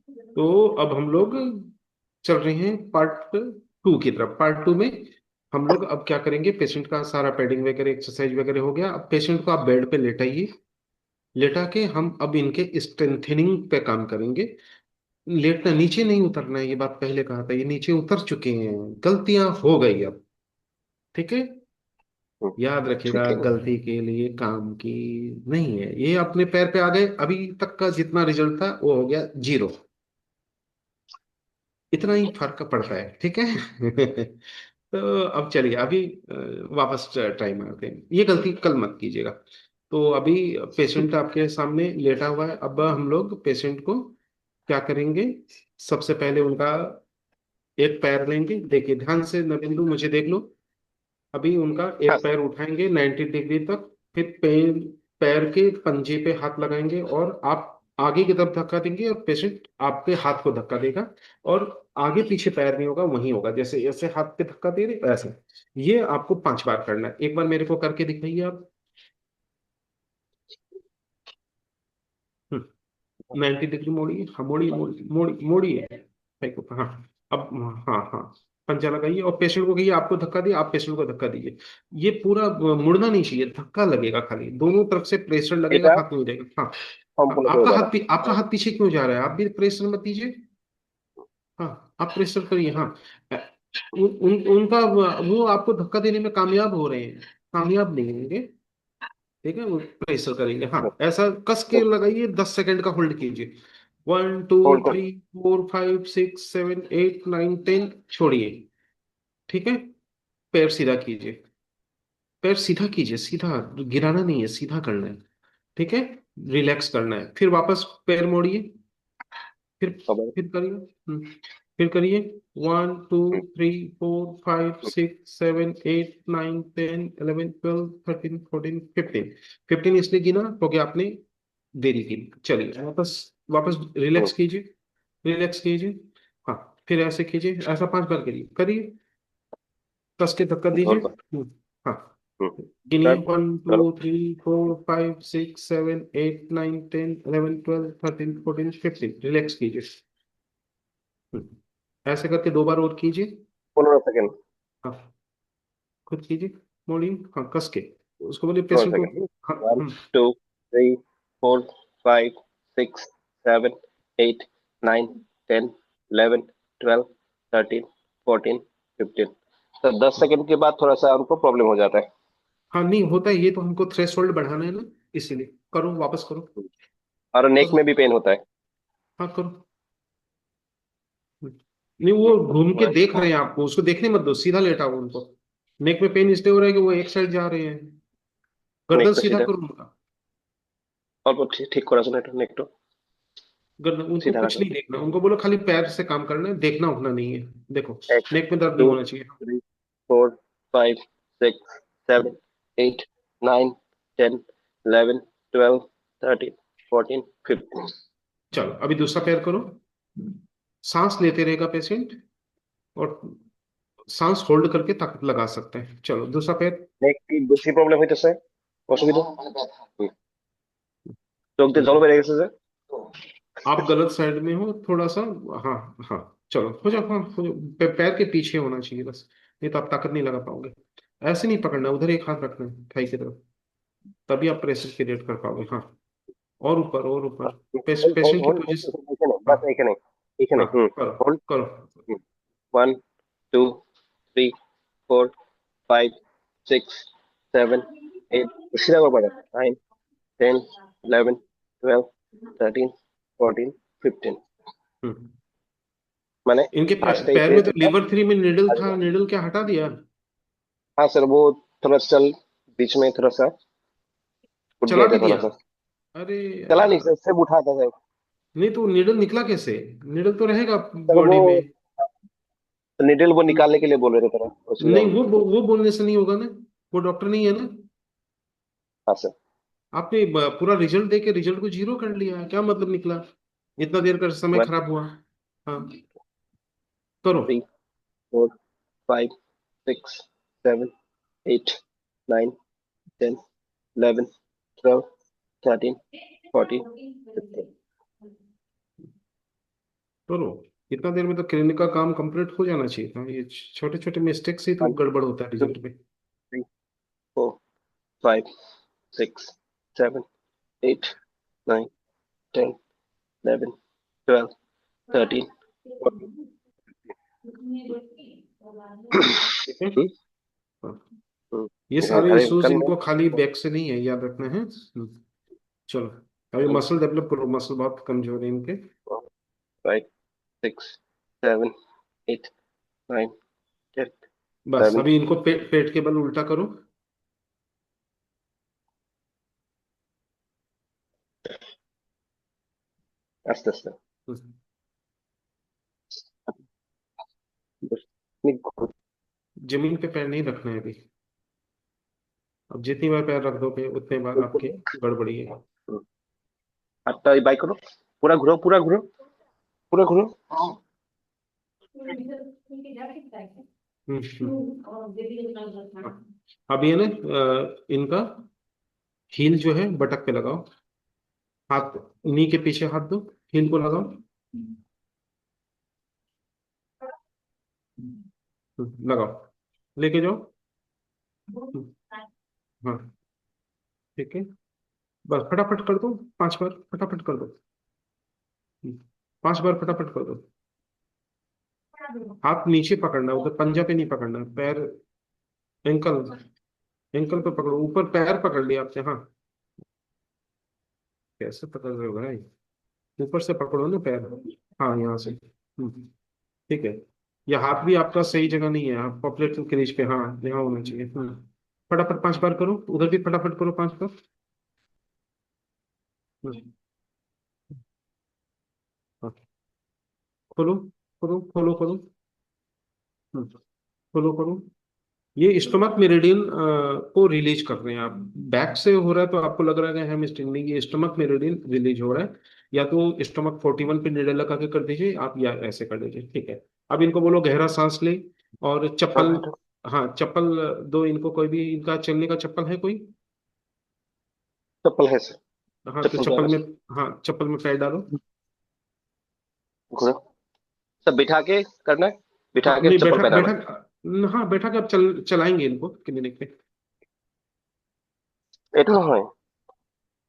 तो अब हम लोग चल रहे हैं पार्ट 2 की तरफ। पार्ट 2 में हम लोग अब क्या करेंगे, पेशेंट का सारा पैडिंग वगैरह एक्सरसाइज वगैरह हो गया। अब पेशेंट को आप बेड पे लेटाइए। लेटा के हम अब इनके स्ट्रेंथनिंग पे काम करेंगे। लेटना, नीचे नहीं उतरना है, ये बात पहले कहा था, ये नीचे उतर चुके हैं, गलतियां हो गई अब। ठीक है, हम्म, याद रखिएगा, ठीक है। गलती के लिए काम की नहीं है। ये अपने पैर पे आ गए, अभी तक का जितना रिजल्ट था वो हो गया 0। इतना ही फर्क पड़ता है, ठीक है। तो अब चलिए, अभी वापस ट्राई मारते हैं। ये गलती कल मत कीजिएगा। तो अभी पेशेंट आपके सामने लेटा हुआ है। अब हम लोग पेशेंट को क्या करेंगे, सबसे पहले उनका एक पैर लेंगे। देखिए ध्यान से नरेंद्र, मुझे देख लो। अभी उनका हाँ एक पैर उठाएंगे 90 डिग्री तक। फिर पैर पैर के पंजे पे हाथ लगाएंगे और आप आगे की तरफ धक्का देंगे और पेशेंट आपके हाथ को धक्का देगा। और आगे पीछे पैर नहीं होगा, वहीं होगा, जैसे ऐसे हाथ पे धक्का दे रहे ऐसे। ये आपको 5 बार करना है। एक बार मेरे को करके दिखाइए आप। 90 डिग्री मोड़िए, हाँ मोड़िए मोड़िए मोड़िए मोड़िए। फेंको, हाँ। अब हाँ हाँ, पंजा लगाइए और पेशेंट को कहिए आपको धक्का दिए, आप पेशेंट को धक्का दीजिए। ये पूरा मुड़ना नहीं चाहिए, धक्का लगेगा खाली, दोनों तरफ से प्रेशर लगेगा, बेटा, हाथ नहीं जाएगा। हाँ। हम हाँ, बोले हो जाएगा। आपका हाथ पीछे क्यों जा रहा है, आप भी प्रेशर मत दीजिए। हाँ, आप प्रेशर करिए, हाँ। उनका वो आपको धक्का देने में कामयाब हो रहे हैं, कामयाब नहीं होंगे। ठीक है, वो प्रेशर करेंगे, हाँ। ऐसा कस के लगाइए, 10 सेकंड का होल्ड कीजिए। 1 2 3 4 5 6 7 8 9 10, छोड़िए। ठीक है, पैर सीधा कीजिए। पैर सीधा कीजिए, सीधा, गिराना नहीं है, सीधा करना है। ठीक है, रिलैक्स करना है। फिर वापस पैर मोड़िए। फिर खबर। फिर करिए। फिर करिए। 1 2 3 4 5 6 7 8 9 10 11 12 13 14 15। 15 इसलिए गिना क्योंकि आपने देरी की। चलिए वापस, वापस हम्म, रिलैक्स कीजिए, रिलैक्स कीजिए। हाँ, फिर ऐसे कीजिए, ऐसा 5 बार करिए, करिए। कस के धक्का दीजिए। और बात। हाँ, हम्म, गिनिए। स्टार्ट। 1 2 3 4 5 6 7 8 9 10 11 12 13 14 15। रिलैक्स कीजिए। ऐसे करके 2 बार और कीजिए। 15 सेकेंड। हाँ, खुद कीजिए, मोड़िए, हाँ कस के। उसको बोलिए पंद्रह पेशेंट को। सेकेंड हाँ। 1 2 3 4 5 6 7 8 9 10 11 12 13 14 15। तो 10 सेकेंड के बाद थोड़ा सा उनको प्रॉब्लम हो जाता है। हाँ नहीं होता है, ये तो हमको थ्रेशोल्ड बढ़ाना है ना, इसीलिए। करो, वापस करो, और नेक करो। में भी पेन होता है। हाँ करो। नहीं, वो घूम के देख रहे हैं आपको, उसको देखने मत दो, सीधा लेटाओ उनको। नेक में पेन इसलिए हो रहा है कि वो एक साइड जा रहे हैं। गर्दन नेक तो सीधा सीधा। करो उनका। और वो ठीक ठीक, थोड़ा सा नेक तो गर्दन, उनको सीधा कुछ रखो। नहीं देखना, उनको बोलो खाली पैर से काम करना है, देखना उठना नहीं है। देखो, एक, नेक में दर्द नहीं टू, होना चाहिए। 3 4 5 6 7 8 9 10 11 12 13 14 15। चलो अभी दूसरा पैर करो। सांस लेते रहेगा पेशेंट, और सांस होल्ड करके ताकत लगा सकते हैं। चलो दूसरा पैर। नेक की दूसरी प्रॉब्लम हुई तो सर, असुविधा। रोक दे दोनों हम्म, पे से। आप गलत साइड में हो थोड़ा सा। हाँ हाँ, चलो हो जाओ, हाँ हो जाओ। पैर के पीछे होना चाहिए बस, नहीं तो आप ताकत नहीं लगा पाओगे। ऐसे नहीं पकड़ना, उधर एक हाथ रखना है थाई की तरफ, तभी आप प्रेशर क्रिएट कर पाओगे। हाँ, और ऊपर और ऊपर। होल्ड होल्ड पेशेंट की होल्ड पोजीशन। होल्ड, एक ही नहीं, हाँ बस एक ही नहीं। एक ही हाँ, नहीं। करो होल्ड। करो। 1 2 3 4 5 6 7 8, सीधा को पड़ा। 9 10 11 12 13 14 15। हम्म, मैंने इनके आस्ते ही पैर में तेज तो होता है। लीवर 3 में निडल आगे था, बढ़ो। निडल क्या हटा दिया? हाँ सर, वो थोड़ा चल, बीच में थोड़ा सा उठ चला गए भी थे थोड़ा दिया? सा। अरे चला नहीं यार, सर, सिर्फ उठा था सर। नहीं तो निडल निकला कैसे? निडल तो रहेगा सर वो बॉडी में। निडल वो निकालने के लिए बोल रहे थे थोड़ा, उसमें नहीं, वो बोलने से नहीं होगा ना, वो डॉक्टर नहीं है ना। हाँ सर। आपने पूरा रिजल्ट दे के रिजल्ट को 0 कर लिया, क्या मतलब निकला? इतना देर का समय वन खराब हुआ। हाँ, करो। 3 4 5 6 7 8 9 10 11 12 13 14 15। करो। इतना देर में तो क्लिनिक का काम कंप्लीट हो जाना चाहिए था, ये छोटे छोटे मिस्टेक से ही तो 1 गड़बड़ होता है 2 रिजल्ट में। 3 4 5 6 7 8 9 10 11 12 13 14। ठीक है। हाँ, हम्म, ये ठीक है, सारे अरे इश्यूज कर लो। इनको खाली बैक से नहीं है, याद रखना है। चलो, अभी हम्म, मसल डेवलप करो, मसल बहुत कमजोर है इनके। 5 6 7 8 9 10 बस 11। अभी इनको पेट पेट के बल उल्टा करो। আস্তে আস্তে। बस, नहीं, जमीन पे पैर नहीं रखना है अभी। अब जितनी बार पैर रख दोगे उतने बार आपके गड़बड़ी है। हाथটা এই বাই করো, পুরা ঘুরো, পুরা ঘুরো, পুরা ঘুরো। हाँ। अब ये ना इनका हील जो है बटक पे लगाओ। हाथ नी के पीछे हाथ दो, हील को लगाओ। लगाओ, लेके जाओ। हाँ, ठीक है। बस फटाफट कर दो, 5 बार फटाफट कर दो। 5 बार फटाफट कर दो। हाथ नीचे पकड़ना, उधर पंजा पे नहीं पकड़ना, पैर एंकल, एंकल पे पकड़ो, ऊपर पैर पकड़ लिया आपने। हाँ, कैसे पकड़ रहे हो भाई? ऊपर से पकड़ो ना पैर। हाँ, यहाँ से। ठीक है। यह हाथ भी आपका सही जगह नहीं है, आप पॉपुलेट क्रीज पे, हाँ यहाँ होना चाहिए। फटाफट 5 बार करो, उधर भी फटाफट करो 5 बार। हम्म, हाँ, खोलो, खोलो खोलो खोलो। खोलो खोलो। ये स्टोमक मेरिडियन को रिलीज कर रहे हैं आप। बैक से हो रहा है तो आपको लग रहा है कि हम स्टिंगलिंग, ये स्टोमक मेरिडियन रिलीज हो रहा है। या तो स्टोमक 41 पे निडल लगा के कर दीजिए आप, या ऐसे कर दीजिए, ठीक है। अब इनको बोलो गहरा सांस ले, और हाँ चप्पल। हाँ। हाँ, चप्पल दो इनको, कोई भी इनका चलने का चप्पल है कोई? चप्पल है सर, हाँ, तो चप्पल चप्पल पहना में, सर। हाँ चप्पल में पैर डालो। घुरो, सब बिठा के करना है, हाँ बिठा के नहीं, चप्पल बैठा पहनाना बैठा। है। हाँ, बैठा के आप चलाएंगे इनको क्लिनिक पे। এটা হয়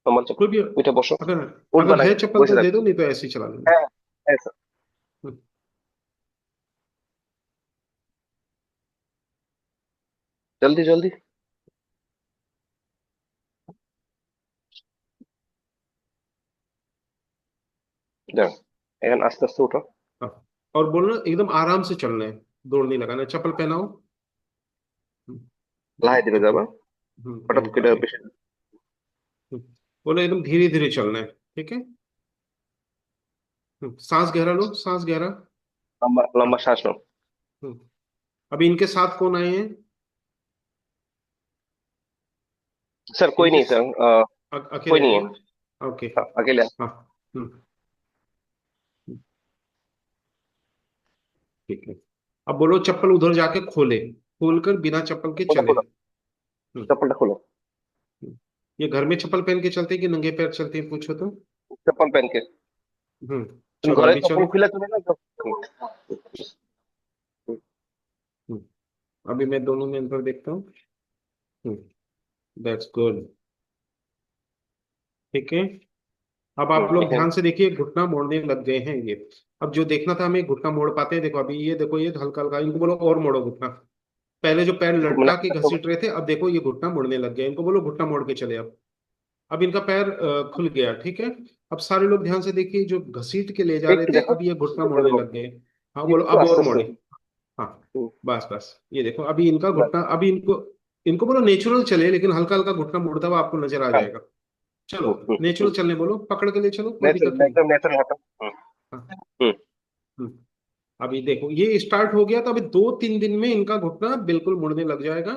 আমার कोई चप्पल। भी, উঠে বসো, अगर উঠবা अगर না है কিন্তু, चप्पल বসে तो दे থাকবে। दो, नहीं तो ऐसे ही चला लेंगे। হ্যাঁ, হ্যাঁ স্যার। हम्म, জলদি জলদি। যাও, এখন আস্তে আস্তে উঠো। हाँ। और बोलना एकदम आराम से चलना है, दौड़ नहीं लगाना है। चप्पल पहनाओ। हम्म, লাহে ধীরে चप्पल। যাবা, হঠাৎ पहन করে पाते। বেশি। बोलो एकदम धीरे धीरे चलना है, ठीक है। सांस गहरा लो, सांस गहरा। লম্বা লম্বা हाँ। শ্বাস নাও। हम्म, अभी इनके साथ कौन आए हैं? सर कोई इनके नहीं सर, कोई अकेले नहीं आए है। हैं, ओके। हाँ, अकेले हैं। हाँ। हम्म, हम्म, ठीक है। अब बोलो चप्पल उधर जाके खोले, खोलकर बिना चप्पल के चप्पलটা चले। खोलो, चप्पलটা खोलो। ये घर में चप्पल पहन के चलते हैं कि नंगे पैर चलते हैं, पूछो तो। चप्पल पहन के। तुम चलो घरे अभी चप्पल चलो। खुले चले ना तो। हम्म, अभी मैं दोनों में अंतर देखता हूँ। That's good. ठीक है। अब आप लोग ठीक है। ध्यान से देखिए, घुटना मोड़ने लग गए हैं ये। अब जो देखना था हमें, घुटना मोड़ पाते हैं, देखो अभी ये, देखो ये हल्का हल्का, इनको बोलो और मोड़ो घुटना। पहले जो पैर लटका के मिला घसीट रहे थे, अब देखो ये घुटना मुड़ने लग गया, इनको बोलो घुटना मोड़ के चले अब इनका पैर खुल गया, ठीक है। अब सारे लोग ध्यान से देखिए, जो घसीट के ले जा रहे একটু थे, দেখো, अब ये घुटना একটু मोड़ने দেখো, लग गए। हाँ बोलो, একটু अब আস্তে और আস্তে। मोड़े। हाँ, হুম, बस बस, ये देखो अभी इनका বাস। घुटना, अभी इनको, इनको बोलो नेचुरल चले, लेकिन हल्का हल्का घुटना मुड़ता हुआ आपको नजर आ হ্যাঁ। जाएगा। चलो, হুম হুম नेचुरल হুম। चलने बोलो, पकड़ के ले चलो, कोई दिक्कत ন্যাচারাল, नहीं। একদম ন্যাচারাল হাঁটো। হুম हाँ। হুম। हम्म। अभी देखो ये स्टार्ट हो गया, तो अभी 2-3 दिन में इनका घुटना बिल्कुल मुड़ने लग जाएगा।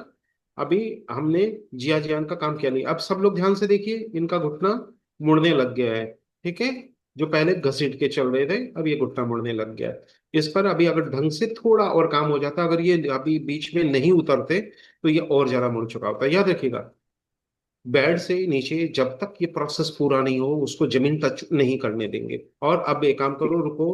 अभी हमने जिया जियान का काम किया नहीं। अब सब लोग ध्यान से देखिए, इनका घुटना मुड़ने लग गया है, ठीक है। जो पहले घसीट के चल रहे थे, अब ये घुटना मुड़ने लग गया है। इस पर अभी अगर ढंग से थोड़ा और काम हो जाता, अगर ये अभी बीच में नहीं उतरते, तो ये और ज्यादा मुड़ चुका होता, याद रखिएगा। बेड से नीचे जब तक ये प्रोसेस पूरा नहीं हो, उसको जमीन टच नहीं करने देंगे। और अब एक काम करो, रुको।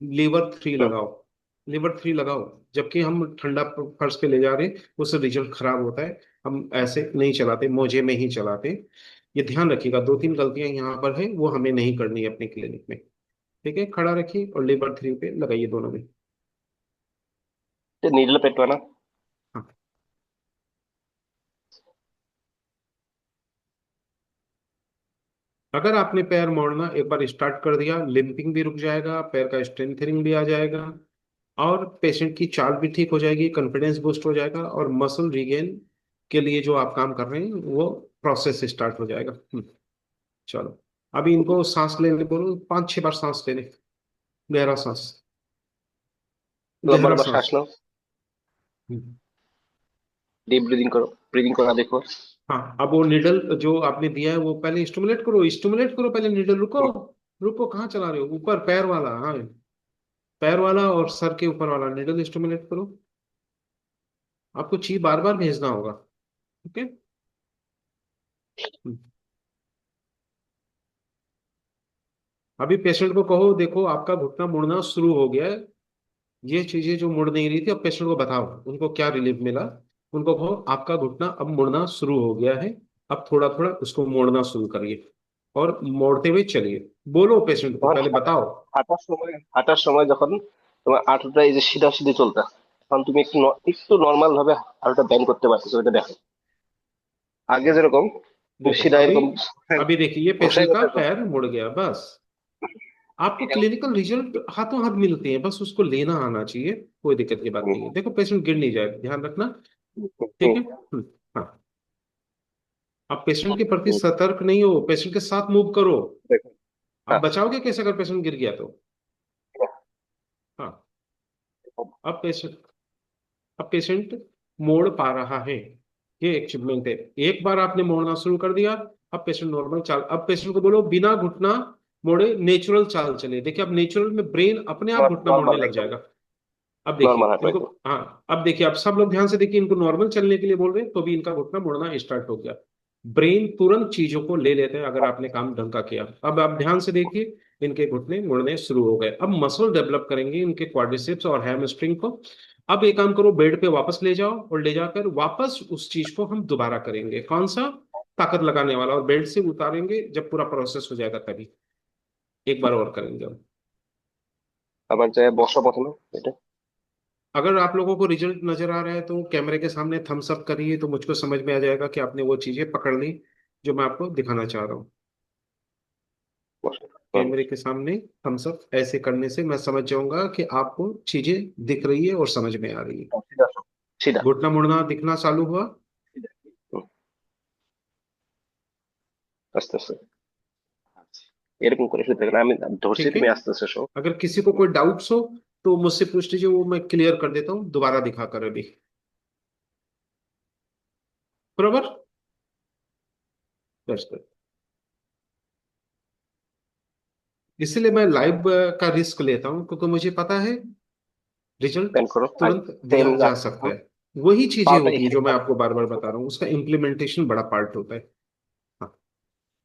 लीवर 3 हम्म। लगाओ, लीवर 3 लगाओ। जबकि हम ठंडा फर्श पे ले जा रहे हैं, उससे रिजल्ट खराब होता है। हम ऐसे नहीं चलाते, मोजे में ही चलाते। ये ध्यान रखिएगा, 2-3 गलतियां यहाँ पर है, वो हमें नहीं करनी है अपने क्लिनिक में। ठीक है, खड़ा रखिए और लीवर 3 पे लगाइए दोनों में। नीडल पेटवाना। हाँ। अगर आपने पैर मोड़ना एक बार स्टार्ट कर दिया, लिम्पिंग भी रुक जाएगा, पैर का स्ट्रेंथनिंग भी आ जाएगा, और पेशेंट की चाल भी ठीक हो जाएगी, कॉन्फिडेंस बूस्ट हो जाएगा, और मसल रिगेन के लिए जो आप काम कर रहे हैं वो प्रोसेस स्टार्ट हो जाएगा। चलो, अभी इनको सांस लेने बोलो, 5-6 बार सांस लेने। गहरा सांस, लंबा गहरा लंबा सांस। सांस लो। हम्म। डीप ब्रीदिंग करो, ब्रीदिंग करा देखो। हाँ, अब वो निडल जो आपने दिया है वो पहले स्टिमुलेट करो, स्टिमुलेट करो पहले निडल। रुको, रुको, कहाँ चला रहे हो? ऊपर पैर वाला, हाँ, पैर वाला और सर के ऊपर वाला निडल स्टिमुलेट करो। आपको ची बार बार भेजना होगा। ओके। अभी पेशेंट को कहो, देखो आपका घुटना मुड़ना शुरू हो गया है, ये चीजें जो मुड़ नहीं रही थी, अब पेशेंट को बताओ उनको क्या रिलीफ मिला। उनको कहो आपका घुटना अब मुड़ना शुरू हो गया है, अब थोड़ा थोड़ा उसको मोड़ना शुरू करिए, और मोड़ते हुए चलिए। बोलो पेशेंट को, তখন पहले बताओ। হাঁটার সময় যখন তোমার হাঁটুটা এই যে সিধা সিধি চলতে, তখন তুমি একটু নর্মাল ভাবে হাঁটুটা ব্যান্ড করতে পারতেছো, এটা দেখো। আগে যেরকম তুমি देखो সিধা अभी, এরকম अभी देखिए ये ঘষাই पेशेंट का ঘষাই করো। पैर मुड़ गया बस। आपको क्लिनिकल रिजल्ट हाथों हाथ मिलते हैं, बस उसको लेना आना चाहिए। कोई दिक्कत की बात হুম, नहीं है। देखो पेशेंट गिर नहीं जाए, ध्यान रखना। হুম, ठीक হুম, है। हाँ। आप पेशेंट के प्रति হুম, सतर्क नहीं हो, पेशेंट के साथ मूव करो। দেখো। आप হ্যাঁ। बचाओगे कैसे अगर पेशेंट गिर गया तो? हाँ। अब पेशेंट, अब पेशेंट मोड़ पा रहा है, ये अचीवमेंट है। एक बार आपने मोड़ना शुरू कर दिया, अब पेशेंट नॉर्मल चाल। अब पेशेंट को बोलो बिना घुटना मोड़े नेचुरल चाल चले। देखिए अब नेचुरल में ब्रेन अपने आप घुटना मोड़ने নর্মাল लग একদম। जाएगा। अब देखिए নর্মাল হাঁটো इनको, একদम। हाँ अब देखिए, अब सब लोग ध्यान से देखिए, इनको नॉर्मल चलने के लिए बोल रहे हैं तो भी इनका घुटना मुड़ना स्टार्ट हो गया। ब्रेन तुरंत चीजों को ले लेते हैं अगर आपने काम ढंग का किया। अब आप ध्यान से देखिए, इनके घुटने मुड़ने शुरू हो गए। अब मसल डेवलप करेंगे इनके क्वाड्रिसेप्स और हैमस्ट्रिंग को। अब एक काम करो, बेड पे वापस ले जाओ, और ले जाकर वापस उस चीज को हम दोबारा करेंगे। कौन सा? ताकत लगाने वाला, और बेड से उतारेंगे जब पूरा प्रोसेस हो जाएगा तभी। एक बार और करेंगे हम। আবার যায় বসো প্রথমে এটা। अगर आप लोगों को रिजल्ट नजर आ रहा है तो कैमरे के सामने थम्स अप करिए, तो मुझको समझ में आ जाएगा कि आपने वो चीजें पकड़ ली जो मैं आपको दिखाना चाह रहा हूँ। বসো। হুম। कैमरे के सामने थम्स अप ऐसे करने से मैं समझ जाऊंगा कि आपको चीजें दिख रही है और समझ में आ रही है। সিধা আসো। সিধা। घुटना मुड़ना दिखना चालू हुआ। সিধা। হুম, আস্তে আস্তে। এরকম করে শুতে থাকলে আমি ধরছি, ठीक है। তুমি আস্তে আস্তে শো। अगर किसी को कोई डाउट्स हो तो मुझसे पूछ लीजिए, वो मैं क्लियर कर देता हूँ दोबारा दिखाकर अभी। बराबर। बस बस। इसलिए मैं लाइव का रिस्क लेता हूँ, क्योंकि मुझे पता है रिजल्ट ব্যান্ড করো আর तुरंत সেম दिया जा सकता রাখো। है। वही चीजें পাটা होती हैं जो मैं এখানে आपको बार बार बता रहा हूँ, उसका इम्प्लीमेंटेशन बड़ा पार्ट होता है। हाँ।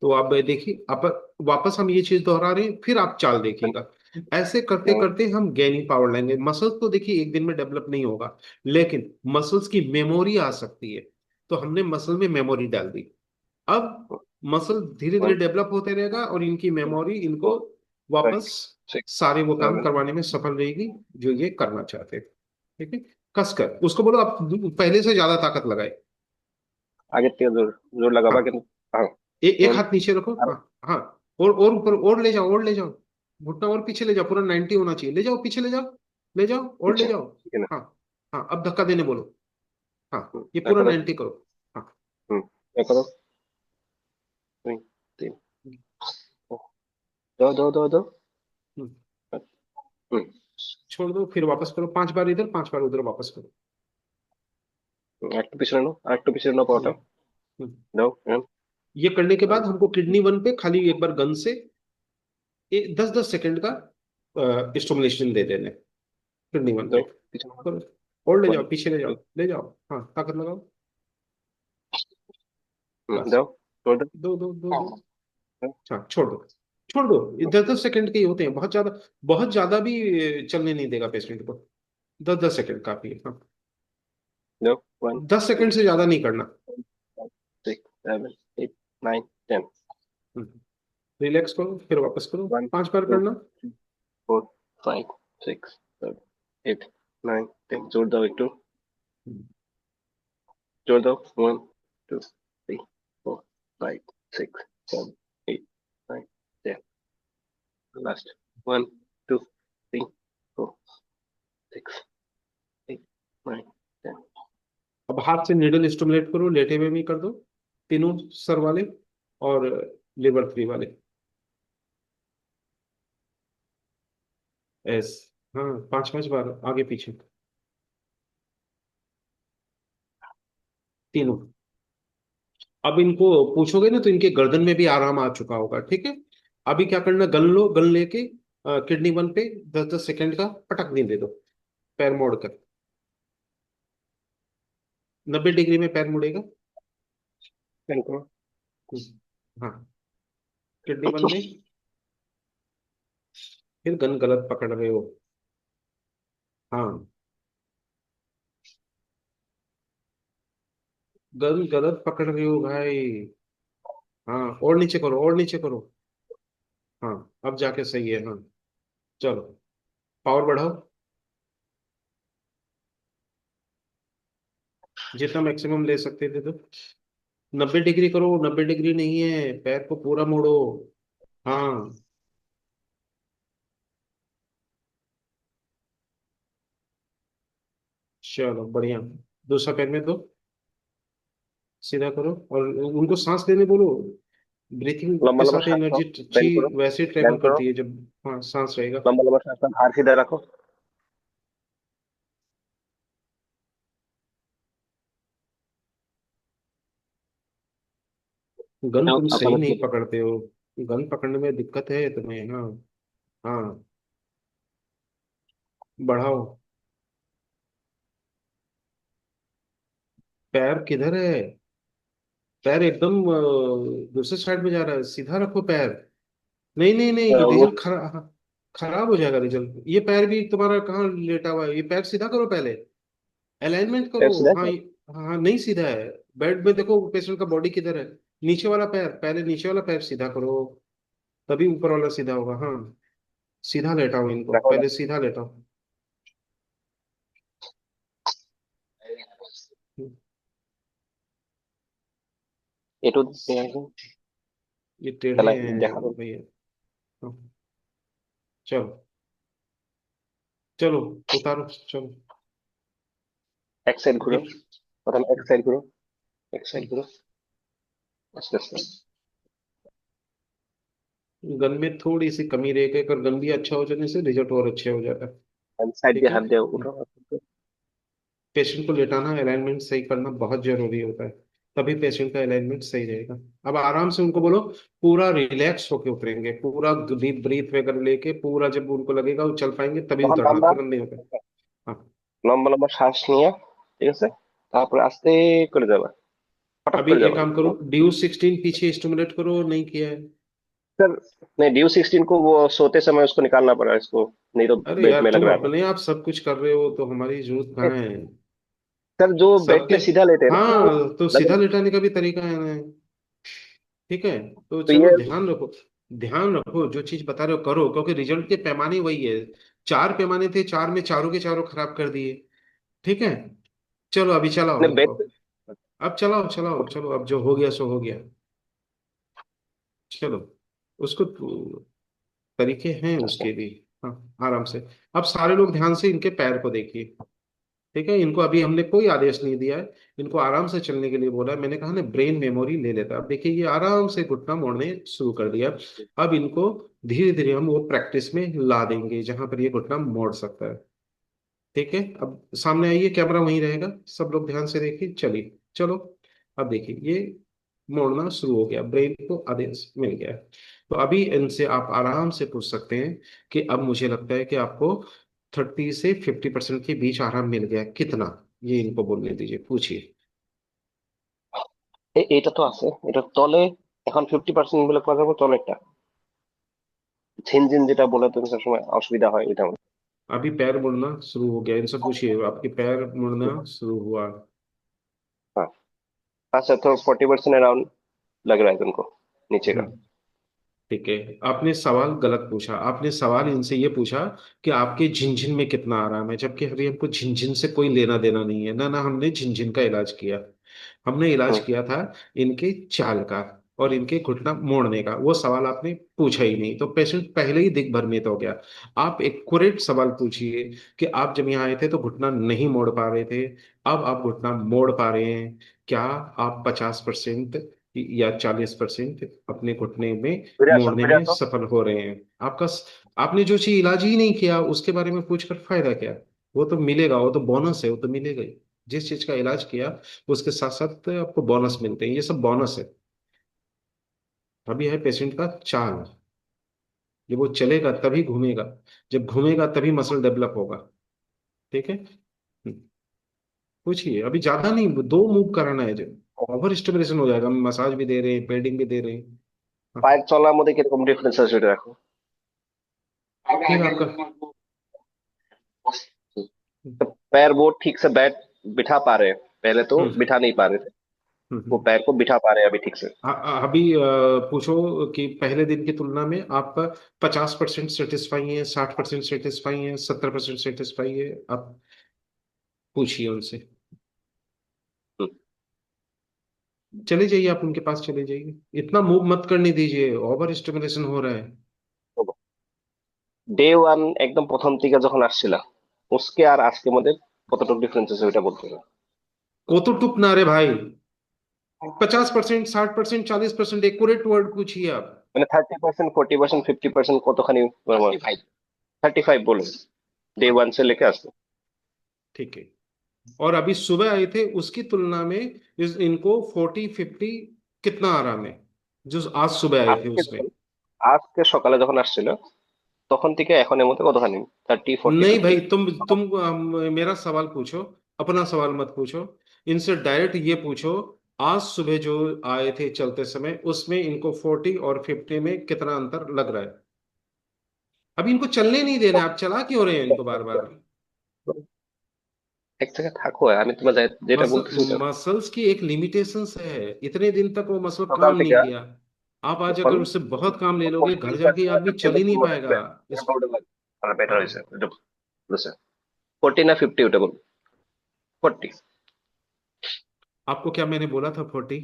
तो आप देखिए, आप वापस हम ये चीज दोहरा रहे हैं, फिर आप चाल देखिएगा। ऐसे करते হুম, करते हम गेनिंग पावर लाएंगे। मसल्स तो देखिए एक दिन में डेवलप नहीं होगा, लेकिन मसल्स की मेमोरी आ सकती है। तो हमने मसल में मेमोरी डाल दी। अब হুম, मसल धीरे धीरे হুম, डेवलप होते रहेगा, और इनकी मेमोरी इनको হুম, वापस রাইট। ঠিক। सारे वो काम হবে না। करवाने में सफल रहेगी जो ये करना चाहते हैं। ठीक है। कसकर उसको बोलो आप पहले से ज्यादा ताकत लगाए। আগের থেকে জোর জোর লাগাবা हाँ। কিন্তু। হ্যাঁ। एक হুম, हाथ नीचे रखो, আর हाँ। हाँ। और ऊपर, और ले जाओ, और ले जाओ। घुटना और पीछे ले जाओ, पूरा 90 होना चाहिए। ले जाओ, पीछे ले जाओ, ले जाओ और ले পিছে। जाओ। ঠিক আছে। हाँ। हाँ, अब धक्का देने बोलो। हाँ, হুম, ये पूरा তারপরে 90 करो। हाँ। হুম, তারপরে 2 3। দাও দাও দাও দাও। हम्म, হুম, छोड़ दो, फिर वापस करो, 5 बार इधर 5 बार उधर वापस करो। একটু পিছনে নাও, আর একটু पिछले नाও हम्म, पाओटा। हम्म। दाও হ্যাঁ। ये करने के बाद हमको किडनी 1 पे खाली एक बार गन से 10-10 सेकंड का स्टिमुलेशन दे देने। किडनी 1 पे दाও পিছনে নাও। करो, और ले 1 जाओ, पीछे ले 2। जाओ, ले जाओ। हाँ, ताकत लगाओ। হুম, बस। দাও छोड़ दो। दो दो दो हाँ, दो। हाँ, हाँ, छोड़ दो। छोड़ दो, ये 10-10 सेकंड के ही होते हैं, बहुत ज्यादा भी चलने नहीं देगा पेशेंट को। 10-10 सेकंड काफी है, हाँ। लो, वन, 10 सेकंड टू, से ज्यादा नहीं करना। 6, 7, 8, 9, 10। रिलैक्स करो, फिर वापस करो, वन, 5 बार टू, करना। 4, 5, 6, 7, 8, 9, 10। जोड़ दो एक, टू जोड़ दो, 1, 2, 3, 4, 5, 6, 7, 8, 9, 10। लास्ट, 1, 2, 3, 4, 6, 8, 9, 10। अब हाथ से निडल स्टिमुलेट करो, लेटे हुए भी कर दो, तीनों सर वाले और लिवर फ्री वाले। एस, हाँ, 5-5 बार आगे पीछे, तीनों। अब इनको पूछोगे ना तो इनके गर्दन में भी आराम आ चुका होगा, ठीक है। अभी क्या करना, गन लो, गन लेके किडनी वन पे 10-10 सेकंड का पटक नहीं दे दो, पैर मोड़ कर। 90 डिग्री में पैर मुड़ेगा। इनको हाँ, किडनी वन में। फिर गन गलत पकड़ रहे हो। हाँ, गन गलत पकड़ रहे हो भाई। हाँ, और नीचे करो, और नीचे करो। हाँ, अब जाके सही है, हाँ। चलो, पावर बढ़ाओ, जितना मैक्सिमम ले सकते थे तो। 90 डिग्री करो, 90 डिग्री नहीं है, पैर को पूरा मोड़ो। हाँ, चलो बढ़िया। दूसरा पैर में दो, सीधा करो, और उनको सांस लेने बोलो। ब्रीथिंग लंबा के लंबा साथ सांस लो, एनर्जी अच्छी बैंड करो, वैसे ट्रेवल बैंड करो, करती है जब। हाँ, सांस रहेगा। लंबा लंबा सांस लो, हाथ सीधा रखो। गन तुम अपन सही उसमें नहीं पकड़ते हो, गन पकड़ने में दिक्कत है तुम्हें, हाँ। हाँ, बढ़ाओ। पैर किधर है? पैर एकदम दूसरे साइड में जा रहा है, सीधा रखो पैर। नहीं नहीं नहीं, वो रिजल्ट खराब हो जाएगा रिजल्ट। ये पैर भी तुम्हारा कहाँ लेटा हुआ है, ये पैर सीधा करो पहले, अलाइनमेंट पैर करो। सीधा हाँ है। हाँ, नहीं सीधा है। बेड में देखो पेशेंट का बॉडी किधर है, नीचे वाला पैर, पहले नीचे वाला पैर सीधा करो, तभी ऊपर वाला सीधा होगा, हाँ। सीधा लेटाओ इनको, रखो ना। पहले सीधा लेटाओ। ये तो चला, ये टेढ़े देखा हैं तो। भैया। हाँ, चलो, चलो, उतारो, चलो। एक साइड घुरो, एक, प्रथम एक साइड घुरो, एक साइड घुरो। आस्ते आस्ते। गन में थोड़ी सी कमी रह गई, अगर गन भी अच्छा हो जाने से रिजल्ट और अच्छे हो जाता है। साइड ठीक दिया, है। हाथ दिया, उठो। पेशेंट को लेटाना, अलाइनमेंट सही करना बहुत जरूरी होता है, तभी पेशेंट का अलाइनमेंट सही रहेगा। अब आराम से उनको बोलो, पूरा रिलैक्स होके उतरेंगे, पूरा डीप ब्रीथ वगैरह लेके, पूरा जब उनको लगेगा वो चल पाएंगे तभी তখন उतरना, আমরা तुरंत नहीं होता। हाँ। লম্বা লম্বা শ্বাস নিয়ে, ঠিক আছে, তারপরে আস্তে করে যাবা, ফটাক अभी করে एक যাবা। काम करो, ड्यू 16 पीछे स्टिमुलेट करो, नहीं किया है। सर, नहीं, ड्यू 16 को वो सोते समय उसको निकालना पड़ा इसको, नहीं तो अरे बेड यार, में लग तुम रहा था। अपने आप सब कुछ कर रहे हो तो हमारी जरूरत कहाँ है? सर, जो बेड सबके। पे सीधा लेटे हैं ना, वो हाँ, तो लग सीधा रहा लेटाने का भी तरीका है ना। ठीक है, तो तो चलो, ये। ध्यान रखो। ध्यान रखो, जो चीज बता रहे हो करो, क्योंकि रिजल्ट के पैमाने वही है। 4 पैमाने थे, चार में चारों के चारों खराब कर दिए। ठीक है। चलो, अभी चलाओ ने बेड इनको। पे अब चलाओ, चलाओ, उठ। चलो, अब जो हो गया सो हो गया। चलो, उसको तरीके हैं अच्छा, उसके भी। हाँ, आराम से। अब सारे लोग ध्यान से इनके पैर को देखिए। ठीक है, इनको अभी हमने कोई आदेश नहीं दिया है, इनको आराम से चलने के लिए बोला है। मैंने कहा ना, ब्रेन मेमोरी ले लेता है। अब देखिए, ये आराम से घुटना मोड़ने शुरू कर दिया। अब इनको धीरे धीरे हम वो प्रैक्टिस में ला देंगे जहां पर ये घुटना मोड़ सकता है। ठीक है, अब सामने आइए, कैमरा वहीं रहेगा, सब लोग ध्यान से देखिए, चलिए, चलो। अब देखिए, ये मोड़ना शुरू हो गया, ब्रेन को आदेश मिल गया। तो अभी इनसे आप आराम से पूछ सकते हैं कि अब मुझे लगता है कि आपको 30 से 50% के बीच आराम मिल गया, कितना? ये इनको बोलने दीजिए, पूछिए। এইটা তো আছে, এটা তলে। এখন 50% বলে কথা যাবো তলেরটা। ঝিনঝিন যেটা বলে তুমি সবসময় অসুবিধা হয় এটা আমার। अभी पैर मुड़ना शुरू हो गया, इनसे पूछिए आपके पैर मुड़ना शुरू हुआ? हाँ। अच्छा तो 40% अराउंड लग रहा है तुमको नीचे का। हम्म। ठीक है। आपने सवाल गलत पूछा, आपने सवाल इनसे ये पूछा कि आपके झिनझिन में कितना आराम है, जबकि अभी हमको झिनझिन से कोई लेना देना नहीं है, ना ना हमने झिनझिन का इलाज किया। हमने इलाज हम्म। किया था इनके चाल का और इनके घुटना मोड़ने का। वो सवाल आपने पूछा ही नहीं, तो पेशेंट पहले ही दिग्भ्रमित हो गया। आप एक्यूरेट सवाल पूछिए कि आप जब यहाँ आए थे तो घुटना नहीं मोड़ पा रहे थे, अब आप घुटना मोड़ पा रहे हैं क्या? आप 50% या 40% अपने घुटने में फिर আসো मोड़ने फिर में আসো। सफल हो रहे हैं? आपने जो चीज इलाज ही नहीं किया उसके बारे में पूछकर फायदा क्या? वो तो मिलेगा, वो तो बोनस है, वो तो मिलेगा ही। जिस चीज का इलाज किया उसके साथ साथ आपको बोनस मिलते हैं, ये सब बोनस है। अभी है पेशेंट का चाल, जब वो चलेगा तभी घूमेगा, जब घूमेगा तभी मसल डेवलप होगा। ठीक है। पूछिए, अभी ज्यादा नहीं, दो मूव कराना है, जब ओवर स्टिमुलेशन हो जाएगा। मसाज भी दे रहे हैं, पेडिंग भी दे रहे हैं। हाँ, পায়ের চলার মধ্যে কিরকম ডিফারেন্স আছে সেটা দেখো। फिर आपका। तो पैर वो ठीक से बैठ बिठा पा रहे हैं, पहले तो हम्म बिठा नहीं पा रहे थे। हम्म वो हम्म। पैर को बिठा पा रहे हैं अभी ठीक से। अभी पूछो कि पहले दिन की तुलना में आप 50% सेटिस्फाई हैं, 60% सेटिस्फाई हैं, 70% सेटिस्फाई है? आप पूछिए उनसे। हम्म। चले जाइए, आप उनके पास चले जाइए, इतना मूव मत करने दीजिए, ओवर स्टिमुलेशन हो रहा है। ডে ওয়ান একদম প্রথম থেকে যখন আসছিল উসকে আর আজকের মধ্যে কতটুকু ডিফারেন্স আছে ওইটা বলতে হবে। वो तो टुक ना रे भाई, 50%, 60%, 40%, एक्यूरेट वर्ड पूछिए आप। মানে 30%, 40%, 50% কতখানি? 35 बोलो। डे हाँ, वन से लेके আসবে। ठीक है। और अभी सुबह आए थे उसकी तुलना में इनको 40, 50 कितना आराम है जो आज सुबह आए थे আজকে उसमें? যখন আজকে সকালে যখন আসছিল তখন থেকে এখনের মধ্যে কতখানি? 30, 40, नहीं 50। भाई, तुम मेरा सवाल पूछो, अपना सवाल मत पूछो। इनसे डायरेक्ट ये पूछो, आज सुबह जो आए थे चलते समय उसमें इनको 40 और 50 में कितना अंतर लग रहा है? अभी इनको चलने नहीं देना, आप चला क्यों रहे हैं इनको बार बार? এক জায়গায় থাকো, আমি তোমার যেটা বলতেছি ওটা। मसल्स की एक लिमिटेशंस है, इतने दिन तक वो मसल সকাল काम থেকে नहीं किया। आप आज এখন अगर उससे बहुत काम ले लोगे, घर 40 जाके ये आदमी चल ही नहीं মনে पाएगा। হচ্ছে इस পাউডার লাগে। আর বেটার হয়েছে हाँ, এটা বলেছে। 40 না 50 ওটা বল। 40। आपको क्या मैंने बोला था? 40,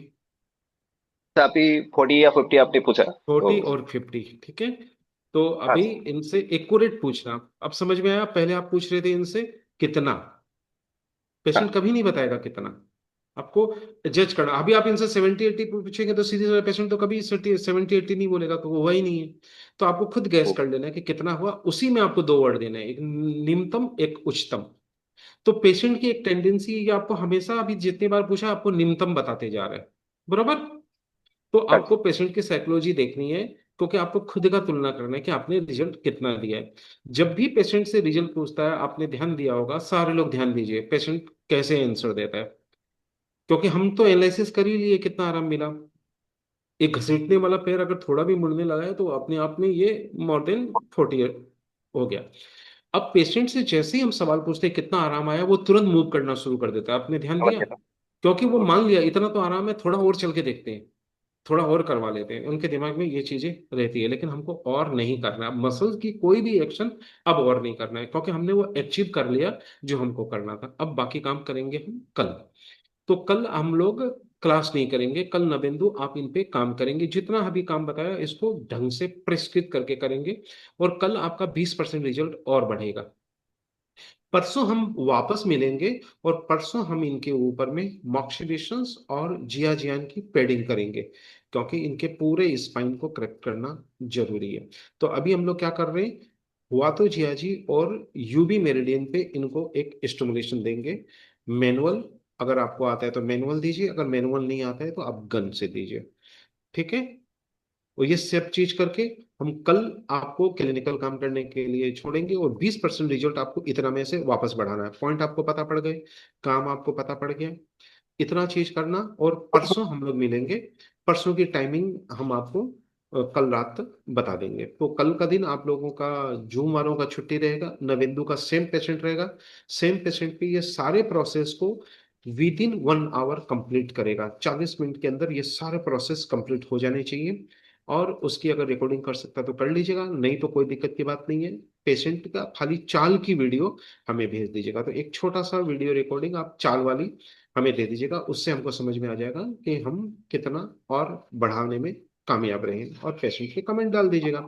अभी 40 या 50 आपने पूछा तो। 40 और 50, ठीक है। तो अभी अच्छा। इनसे एक्यूरेट पूछना। अब समझ में आया? पहले आप पूछ रहे थे इनसे कितना, पेशेंट हाँ। कभी नहीं बताएगा कितना, आपको जज करना। अभी आप इनसे 70, 80 पूछेंगे तो सीधे सीधे पेशेंट तो कभी 70, 80 नहीं बोलेगा, तो वो हुआ ही नहीं है। तो आपको खुद गैस हम्म। कर लेना है कि कितना हुआ, उसी में आपको दो वर्ड देना है, एक निम्नतम, एक उच्चतम। तो पेशेंट की एक टेंडेंसी है कि आपको हमेशा, अभी जितनी बार पूछा आपको निम्नतम बताते जा रहे हैं, बरोबर? तो हाँ जी। आपको पेशेंट की साइकोलॉजी देखनी है, क्योंकि आपको खुद का तुलना करना है कि आपने रिजल्ट कितना दिया है। जब भी पेशेंट से रिजल्ट पूछता है, आपने ध्यान दिया होगा, सारे लोग ध्यान दीजिए पेशेंट कैसे आंसर देता है, क्योंकि हम तो एनालिसिस कर ही लिए कितना आराम मिला। एक घसीटने वाला पैर अगर थोड़ा भी मुड़ने लगा है तो अपने आप में ये मोर देन 40 हो गया। अब पेशेंट से जैसे ही हम सवाल पूछते हैं कितना आराम आया, वो तुरंत मूव करना शुरू कर देता है। आपने ध्यान আমার दिया? যেটা। क्योंकि वो হুম। मान लिया इतना तो आराम है, थोड़ा और चल के देखते हैं, थोड़ा और करवा लेते हैं। उनके दिमाग में ये चीजें रहती है, लेकिन हमको और नहीं करना है मसल्स की कोई भी एक्शन। अब और नहीं करना है, क्योंकि हमने वो अचीव कर लिया जो हमको करना था। अब बाकी काम करेंगे हम कल। तो कल हम लोग क्लास नहीं करेंगे, कल नवेंदु आप इन पे काम करेंगे, जितना अभी काम बताया इसको ढंग से परिष्कृत करके करेंगे। और कल आपका 20% रिजल्ट और बढ़ेगा। परसों हम वापस मिलेंगे और परसों हम इनके ऊपर में मॉक्सिलिशंस और जिया जियान की पैडिंग करेंगे, क्योंकि इनके पूरे स्पाइन को करेक्ट करना जरूरी है। तो अभी हम लोग क्या कर रहे हैं, हुआ तो जिया जी और यूबी मेरिडियन पे इनको एक स्टिमुलेशन देंगे। मैनुअल, अगर आपको आता है तो मैनुअल दीजिए, अगर मैनुअल नहीं आता है तो आप गन से दीजिए। ठीक है। और ये सब चीज करके हम कल आपको क्लिनिकल काम करने के लिए छोड़ेंगे, और 20% रिजल्ट आपको इतना में से वापस बढ़ाना है। पॉइंट आपको पता पड़ गए, काम आपको पता पड़ गया, इतना चीज करना। और परसों हम लोग मिलेंगे, परसों की टाइमिंग हम आपको कल रात बता देंगे। तो कल का दिन आप लोगों का जूम वालों का छुट्टी रहेगा, नवेंदु का सेम पेशेंट रहेगा। सेम पेशेंट पे ये सारे प्रोसेस को विद इन 1 आवर कंप्लीट करेगा, 40 मिनट के अंदर ये सारे प्रोसेस कंप्लीट हो जाने चाहिए। और उसकी अगर रिकॉर्डिंग कर सकता तो कर लीजिएगा, नहीं तो कोई दिक्कत की बात नहीं है। पेशेंट का खाली चाल की वीडियो हमें भेज दीजिएगा, तो एक छोटा सा वीडियो रिकॉर्डिंग आप चाल वाली हमें दे दीजिएगा, उससे हमको समझ में आ जाएगा कि हम कितना और बढ़ाने में कामयाब रहे। और पेशेंट के कमेंट डाल दीजिएगा।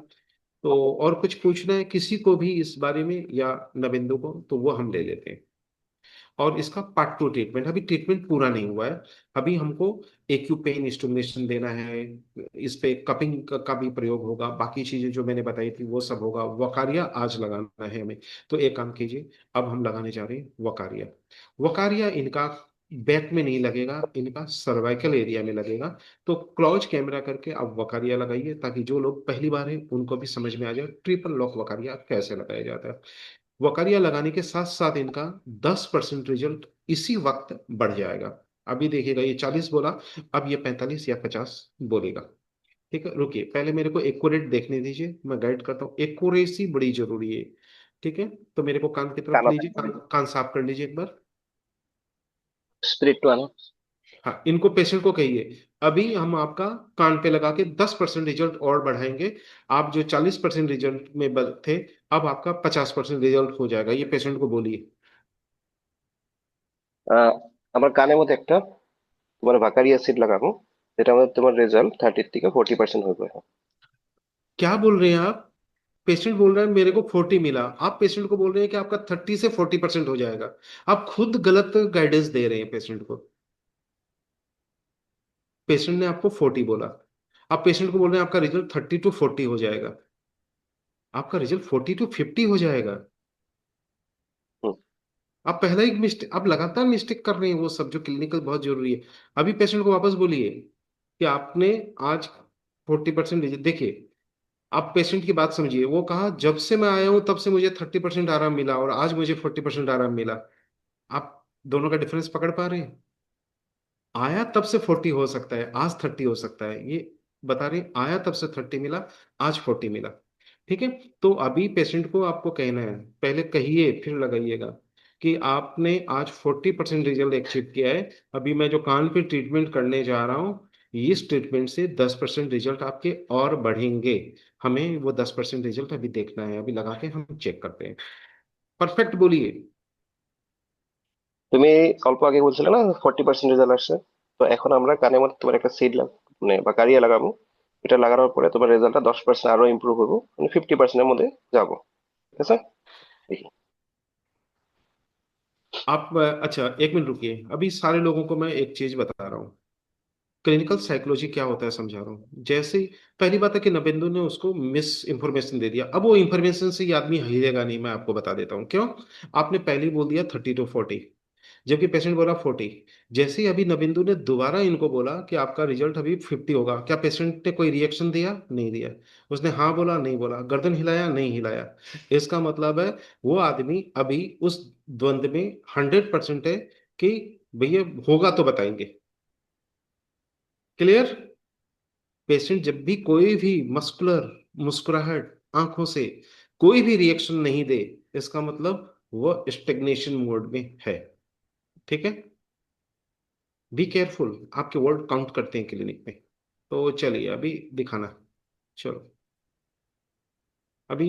तो और कुछ पूछना है किसी को भी इस बारे में या नविंदु को, तो वो हम ले लेते हैं। और इसका पार्ट 2 ट्रीटमेंट, अभी ट्रीटमेंट पूरा नहीं हुआ है। अभी हमको एक्यू पेन स्टिमुलेशन देना है, इस पे कपिंग का भी प्रयोग होगा, बाकी चीजें जो मैंने बताई थी वो सब होगा। वकारिया आज लगाना है हमें। तो एक काम कीजिए, अब हम लगाने जा रहे हैं वकारिया। वकारिया इनका बैक में नहीं लगेगा, इनका सर्वाइकल एरिया में लगेगा। तो क्लोज कैमरा करके आप वकारिया लगाइए, ताकि जो लोग पहली बार हैं उनको भी समझ में आ जाए ट्रिपल लॉक वकारिया कैसे लगाया जाता है। वकारिया लगाने के साथ साथ इनका 10% रिजल्ट इसी वक्त बढ़ जाएगा। अभी देखिएगा, ये 40 बोला, अब ये 45 या 50 बोलेगा। ठीक है, रुकिए, पहले मेरे को एक्यूरेट देखने दीजिए, मैं गाइड करता हूँ। एक्यूरेसी बड़ी जरूरी है। ठीक है, तो मेरे को कान की तरफ कानों लीजिए, कान साफ कर लीजिए एक बार। स्प्लिट वाला। हाँ, इनको पेशेंट को कहिए अभी हम आपका कान पे लगा के 10% रिजल्ट और बढ़ाएंगे। आप जो 40% रिजल्ट में थे, अब आपका 50% रिजल्ट हो जाएगा, ये पेशेंट को बोलिए। আমার কানের মধ্যে একটা তোমার ভাকারি অ্যাসিড লাগাবো, যেটা আমাদের তোমার রেজাল্ট 30 থেকে 40% হয়ে যাবে। क्या बोल रहे हैं आप? पेशेंट बोल रहा है मेरे को 40 मिला, आप पेशेंट को बोल रहे हैं कि आपका 30 से 40% हो जाएगा। आप खुद गलत गाइडेंस दे रहे हैं पेशेंट को। पेशेंट ने आपको 40 बोला, आप पेशेंट को बोल रहे हैं आपका रिजल्ट 30 to 40 हो जाएगा। आपका रिजल्ट 40 to 50 हो जाएगा। হুম। आप पहला ही मिस्टेक, आप लगातार मिस्टेक कर रहे हैं, वो सब जो क्लिनिकल बहुत जरूरी है। अभी पेशेंट को वापस बोलिए कि आपने आज 40% देखिए। आप पेशेंट की बात समझिए, वो कहा जब से मैं आया हूं तब से मुझे 30% आराम मिला और आज मुझे 40% आराम मिला। आप दोनों का डिफरेंस पकड़ पा रहे हैं? आया तब से 40 हो सकता है, आज 30 हो सकता है, ये बता रहे हैं। आया तब से 30 मिला, आज 40 मिला। ठीक है। तो अभी पेशेंट को आपको कहना है, पहले कहिए फिर लगाइएगा, कि आपने आज 40% रिजल्ट अचीव किया है। अभी मैं जो कान पे ट्रीटमेंट करने जा रहा हूँ, इस ट्रीटमेंट से 10% रिजल्ट आपके और बढ़ेंगे। हमें वो 10% रिजल्ट अभी देखना है, अभी लगा के हम चेक करते हैं। परफेक्ट बोलिए। তুমি অল্প আগে বলছিলে না 40% রেজাল্ট আসছে, তো এখন আমরা কানের মধ্যে তোমার একটা সিড মানে বা কারিয়া লাগাবো। এটা লাগানোর পরে তোমার রেজাল্টটা 10% আরো ইমপ্রুভ হবো, মানে 50% মধ্যে যাবো। ঠিক আছে, দেখি। आप अच्छा, 1 मिनट रुकिए, अभी सारे लोगों को मैं एक चीज बता रहा हूँ। क्लिनिकल साइकोलॉजी क्या होता है समझा रहा हूँ। जैसे ही पहली बात है कि नवेंदु ने उसको मिस इंफॉर्मेशन दे दिया, अब वो इंफॉर्मेशन से ये आदमी हिलेगा नहीं, मैं आपको बता देता हूँ क्यों। आपने पहले ही बोल दिया 30 to 40, जबकि पेशेंट बोला 40। जैसे ही अभी नविंदु ने दोबारा इनको बोला कि आपका रिजल्ट अभी 50 होगा, क्या पेशेंट ने कोई रिएक्शन दिया? नहीं दिया। उसने हाँ बोला, नहीं बोला, गर्दन हिलाया, नहीं हिलाया। इसका मतलब है वो आदमी अभी उस द्वंद में 100% है कि भैया होगा तो बताएंगे। क्लियर? पेशेंट जब भी कोई भी मस्कुलर मुस्कुराहट, आंखों से कोई भी रिएक्शन नहीं दे, इसका मतलब वो स्टेग्नेशन मोड में है। ठीक है, बी केयरफुल, आपके वर्ड काउंट करते हैं क्लिनिक में। तो चलिए अभी दिखाना। चलो अभी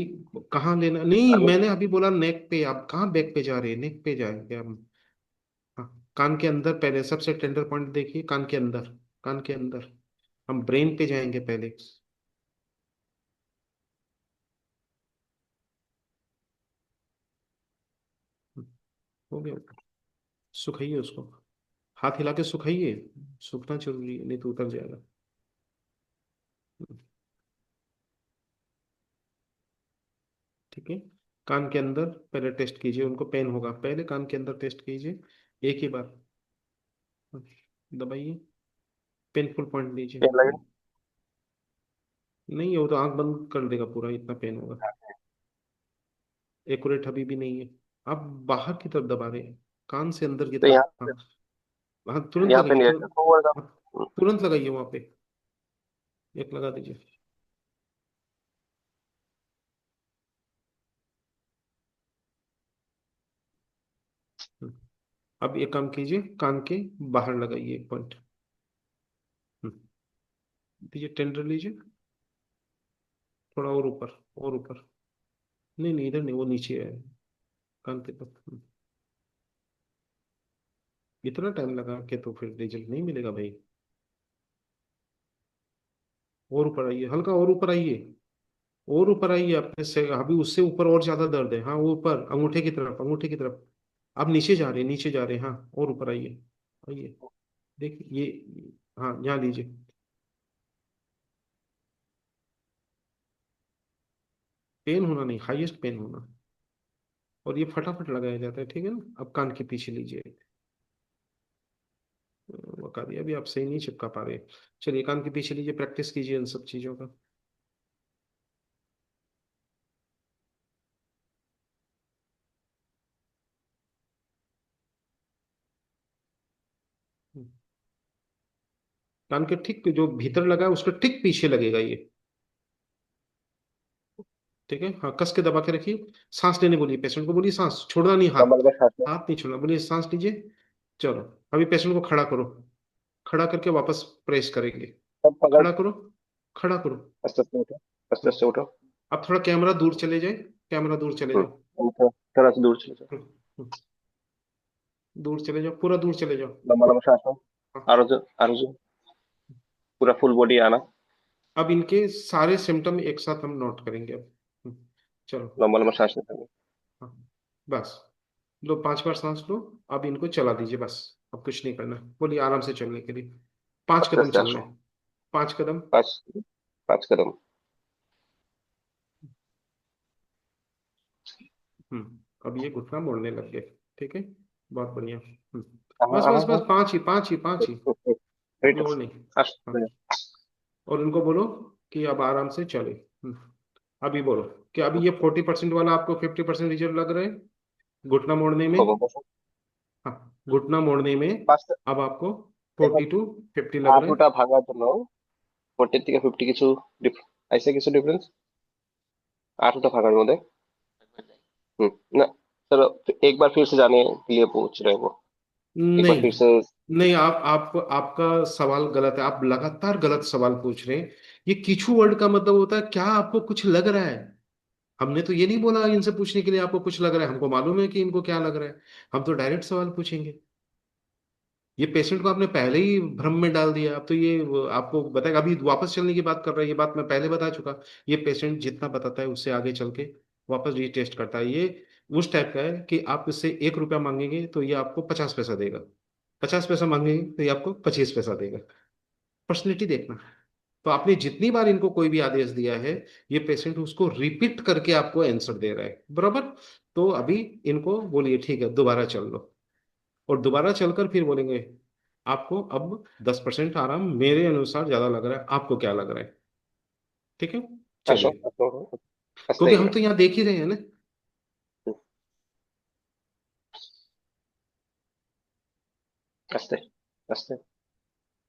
कहाँ लेना, नहीं আমি मैंने अभी बोला नेक पे, आप कहाँ बैक पे जा रहे हैं, नेक पे जाएंगे हम। हाँ, कान के अंदर पहले सबसे टेंडर पॉइंट देखिए, कान के अंदर। कान के अंदर हम ब्रेन पे जाएंगे पहले। हो गया, सुखाइए उसको, हाथ हिला के सुखाइए। सूखना जरूरी है, नहीं तो उतर जाएगा। ठीक है, कान के अंदर पहले टेस्ट कीजिए, उनको पेन होगा, पहले कान के अंदर टेस्ट कीजिए एक ही बार। दबाइए, पेनफुल पॉइंट পেন লাগে। लीजिए। नहीं, वो तो आंख बंद कर देगा पूरा, इतना पेन होगा। एक्यूरेट अभी भी नहीं है। आप बाहर की तरफ दबा रहे हैं, कान से अंदर की तो तरफ। यहाँ हाँ, हाँ तुरंत यहाँ पे लगाइए, नहीं तुरंत। रहता तो वो हाँ, तुरंत लगाइए वहां पे, एक लगा दीजिए। हम्म। अब एक काम कीजिए, कान के बाहर लगाइए एक पॉइंट। दीजिए, टेंडर लीजिए, थोड़ा और ऊपर, और ऊपर। नहीं नहीं, इधर नहीं, वो नीचे है, कान के पास। इतना टाइम लगा के तो फिर रिजल्ट नहीं मिलेगा भाई। और ऊपर आइए, हल्का और ऊपर आइए, और ऊपर आइए, अपने से अभी उससे ऊपर और ज्यादा दर्द है। हाँ, वो ऊपर अंगूठे की तरफ, अंगूठे की तरफ। आप नीचे जा रहे हैं, नीचे जा रहे हैं, हाँ, और ऊपर आइए। आइए, देखिए ये। हाँ, यहाँ लीजिए। पेन होना नहीं, हाईएस्ट पेन होना। और ये फटाफट लगाया जाता है, ठीक है ना। अब कान के पीछे लीजिए। बता दिया, अभी आप सही नहीं चिपका पा रहे। चलिए, कान के पीछे लीजिए, प्रैक्टिस कीजिए इन सब चीजों का। कान के ठीक जो भीतर लगा है उसके ठीक पीछे लगेगा ये। ठीक है, हाँ, कस के दबा के रखिए। सांस लेने बोलिए, पेशेंट को बोलिए सांस छोड़ना नहीं, हाथ। नंबर का साथ में। हाथ नहीं छोड़ना, बोलिए सांस लीजिए। चलो, अभी पेशेंट को खड़ा करो। खड़ा करके वापस प्रेस करेंगे। तब पकड़। खड़ा करो, खड़ा करो। आस्ते आस्ते उठो, आस्ते हम्म। आस्ते उठो। अब थोड़ा कैमरा दूर चले जाए, कैमरा दूर चले जाओ। उठो, थोड़ा सा दूर चले जाओ। हम्म, हम्म, दूर चले जाओ, पूरा दूर चले जाओ। लंबा लंबा सांस लो। हाँ। आरो जो पूरा फुल बॉडी आना। अब इनके सारे सिम्टम एक साथ हम नोट करेंगे अब। चलो। लंबा लंबा सांस लेते हाँ, बस। लो, 5 बार सांस लो। अब इनको चला दीजिए बस। अब कुछ नहीं करना, बोलिए आराम से चलने के लिए। 5 कदम आस्ते आस्ते चलने আসো। हैं। 5 कदम। 5 5 कदम। अब ये घुटना मोड़ने लग गए। ठीक है, बहुत बढ़िया। हाँ बस हाँ बस बस, हाँ। पांच ही, पांच ही, पांच ही। রাইট और আছে। नहीं। हाँ। আসতে। और उनको बोलो कि अब आराम से चले। अभी बोलो कि अभी ये 40% वाला आपको 50% रिजल्ट लग रहा है, घुटना मोड़ने में। খবর বসো। हाँ, घुटना मोड़ने में। পাঁচটা। अब आपको এখন 40 to 50 लग रहा है। হাঁটুটা ভাঙার জন্য 40 থেকে 50 কিছু আইসে কিছু ডিফারেন্স हाঁटूटा भागार মধ্যে। ना। चलो, एक बार फिर से जाने के लिए पूछ रहे हैं वो। एक बार नहीं फिर से। नहीं, आप आपका सवाल गलत है, आप लगातार गलत सवाल पूछ रहे हैं। ये किछू वर्ड का मतलब होता है क्या आपको कुछ लग रहा है। हमने तो ये नहीं बोला इनसे पूछने के लिए आपको कुछ लग रहा है, हमको मालूम है कि इनको क्या लग रहा है। हम तो डायरेक्ट सवाल पूछेंगे। ये पेशेंट को आपने पहले ही भ्रम में डाल दिया। अब तो ये आपको बताएगा, अभी वापस चलने की बात कर रहा है, ये बात मैं पहले बता चुका। ये पेशेंट जितना बताता है उससे आगे चल के वापस रीटेस्ट करता है। ये उस टाइप का है कि आप इससे 1 रुपया मांगेंगे तो ये आपको 50 पैसा देगा। 50 पैसा मांगेंगे तो ये आपको 25 पैसा देगा। पर्सनैलिटी देखना। तो आपने जितनी बार इनको कोई भी आदेश दिया है, ये पेशेंट उसको रिपीट करके आपको आंसर दे रहा है, बराबर। तो अभी इनको बोलिए ठीक है, दोबारा चल लो। और दोबारा चलकर फिर बोलेंगे आपको अब 10% आराम मेरे अनुसार ज्यादा लग रहा है, आपको क्या लग रहा है। ठीक है, আসো चलिए। আসো। আস্তে क्योंकि हम গিয়ে। तो यहाँ देख ही रहे हैं ना। আস্তে আস্তে।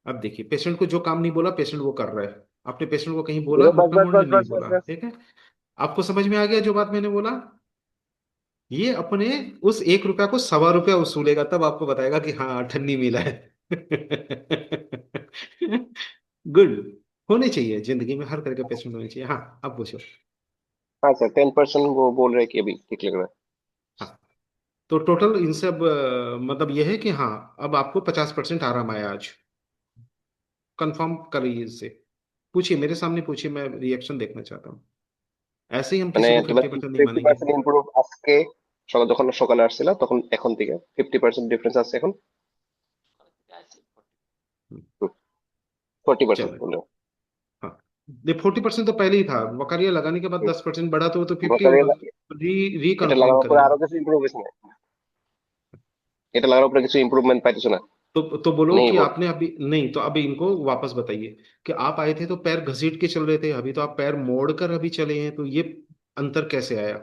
अब देखिए, पेशेंट को जो काम नहीं बोला पेशेंट वो कर रहा है। आपने पेशेंट को कहीं बोला बस घुटना बस मोड़ने, बस नहीं बस बस बोला, बस। ठीक है। आपको समझ में आ गया जो बात मैंने बोला। ये अपने उस 1 रुपया को 1.25 रुपया वसूलेगा, तब आपको बताएगा कि हाँ ठन्नी मिला है। गुड। होने चाहिए जिंदगी में, हर तरह के पेशेंट होने चाहिए। हाँ, अब पूछो। हाँ सर, 10% वो बोल रहे हैं कि अभी ठीक लग रहा है। हाँ, तो टोटल इनसे अब मतलब यह है कि हाँ, अब आपको 50% आराम आया आज। कंफर्म करिए इससे। पूछिए, मेरे सामने पूछिए, मैं रिएक्शन देखना चाहता हूँ। ऐसे ही हम মানে किसी को তোমার 50% नहीं ফিফটি मानेंगे। পার্সেন্ট ইমপ্রুভ আজকে সকাল যখন সকালে আসছিল তখন এখন থেকে 50% ডিফারেন্স আছে এখন। हम्म, 40% चलो। বললো। हाँ, ये 40% तो पहले ही था, वकारिया लगाने के बाद 10% बढ़ा तो वो तो 50 বছরে होगा। এটা रिकन्फर्म লাগানোর পরে करिए। আরো কিছু ইমপ্রুভ হয়েছে না? এটা লাগানোর পরে কিছু ইমপ্রুভমেন্ট পাইতেছো না? तो बोलो নেই कि बोल। आपने अभी नहीं, तो अभी इनको वापस बताइए कि आप आए थे तो पैर घसीट के चल रहे थे, अभी तो आप पैर मोड़ कर अभी चले हैं, तो ये अंतर कैसे आया।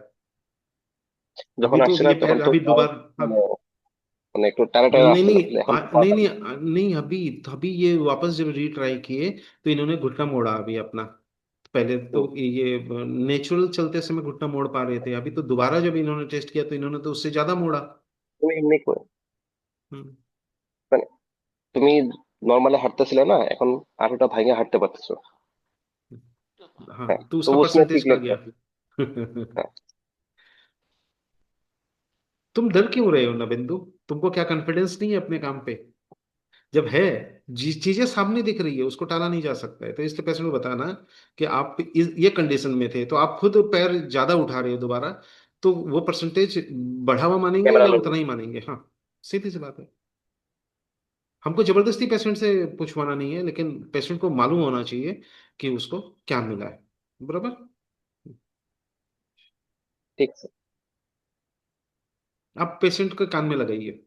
যখন अभी तो আসছিল ये তখন पैर তো अभी তাও दोबारा। हाँ। মানে মানে একটু টানা টানা नहीं আসছিল, नहीं, এখন তো नहीं পাওয়া नहीं, नहीं, अभी ये वापस जब रीट्राई किए तो इन्होंने घुटना मोड़ा अभी अपना। पहले तो ये नेचुरल चलते समय घुटना मोड़ पा रहे थे, अभी तो दोबारा जब इन्होंने टेस्ट किया तो इन्होंने तो उससे ज्यादा मोड़ा। তুমি এমনি হুম। মানে তুমি নর্মালি হাঁটতেছিলে না, এখন হাঁটুটা ভাঙে হাঁটতে পারতেছো। হ্যাঁ, हाँ, तो तो उसका उसमें परसेंटेज ठीक कहाँ लगता गया? है। हाँ। तुम डर क्यों रहे हो नबिंदु? तुमको क्या कॉन्फिडेंस नहीं है अपने काम पे? जब है, चीजें सामने दिख रही है, उसको टाला नहीं जा सकता है। तो इसलिए पेशेंट को बताना कि आप ये कंडीशन में थे, तो आप खुद पैर ज्यादा उठा रहे हो दोबारा, तो वो परसेंटेज बढ़ा हुआ मानेंगे कैमरा या मैन। उतना ही मानेंगे? हाँ, सीधी सी बात है। हमको जबरदस्ती पेशेंट से पूछवाना नहीं है, लेकिन पेशेंट को मालूम होना चाहिए कि उसको क्या मिला है। बराबर। ठीक से। आप पेशेंट के कान में लगाइए,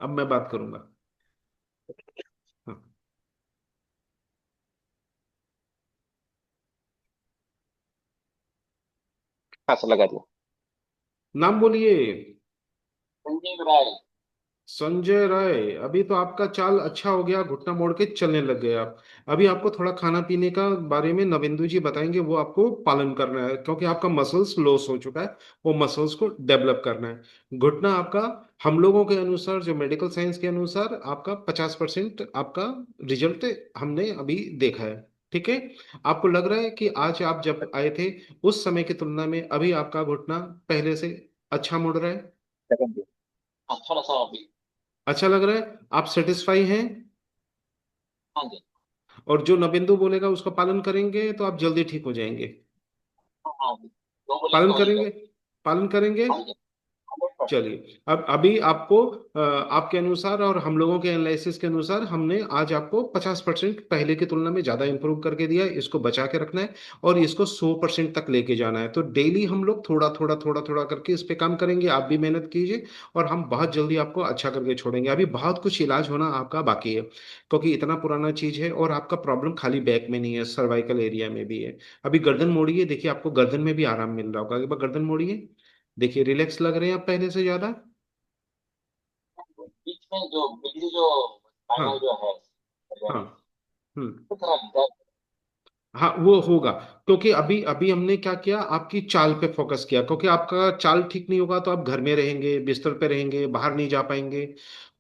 अब मैं बात करूंगा। हाँ, हाँ सर, लगा दिया। नाम बोलिए। संजीव राय। संजय राय, अभी तो आपका चाल अच्छा हो गया, घुटना मोड़ के चलने लग गए आप। अभी आपको थोड़ा खाना पीने का बारे में नवेंदु जी बताएंगे, वो आपको पालन करना है, क्योंकि आपका मसल्स लॉस हो चुका है। वो मसल्स को डेवलप करना है। घुटना आपका, हम लोगों के अनुसार, जो मेडिकल साइंस के अनुसार, आपका 50% आपका रिजल्ट हमने अभी देखा है। ठीक है। आपको लग रहा है कि आज आप जब आए थे उस समय की तुलना में अभी आपका घुटना पहले से अच्छा मुड़ रहा है? लगा दिया। हाँ, थोड़ा सा अभी। अच्छा लग रहा है? आप सेटिस्फाई हैं? हाँ जी। और जो नबिंदु बोलेगा उसका पालन करेंगे तो आप जल्दी ठीक हो जाएंगे। हाँ हाँ, जो बोलेंगे पालन वही करेंगे? कर। पालन करेंगे? हाँ जी। 100%। चलिए, अब अभी आपको आपके अनुसार और हम लोगों के एनालिसिस के अनुसार हमने आज आपको 50% पहले की तुलना में ज्यादा इंप्रूव करके दिया है। इसको बचा के रखना है और इसको 100% तक लेके जाना है। तो डेली हम लोग थोड़ा थोड़ा थोड़ा थोड़ा करके इस पे काम करेंगे। आप भी मेहनत कीजिए और हम बहुत जल्दी आपको अच्छा करके छोड़ेंगे। अभी बहुत कुछ इलाज होना आपका बाकी है, क्योंकि इतना पुराना चीज है। और आपका प्रॉब्लम खाली बैक में नहीं है, सर्वाइकल एरिया में भी है। अभी गर्दन मोड़िए, देखिए आपको गर्दन में भी आराम मिल रहा होगा। एक बार गर्दन मोड़िए, देखिए रिलैक्स लग रहे हैं आप पहले से ज्यादा। बीच में जो बिजली जो फाइनल हाँ। जो है, हाँ। हम्म। तो थोड़ा डर। हाँ, वो होगा, क्योंकि अभी अभी हमने क्या किया, आपकी चाल पे फोकस किया। क्योंकि आपका चाल ठीक नहीं होगा तो आप घर में रहेंगे, बिस्तर पे रहेंगे, बाहर नहीं जा पाएंगे।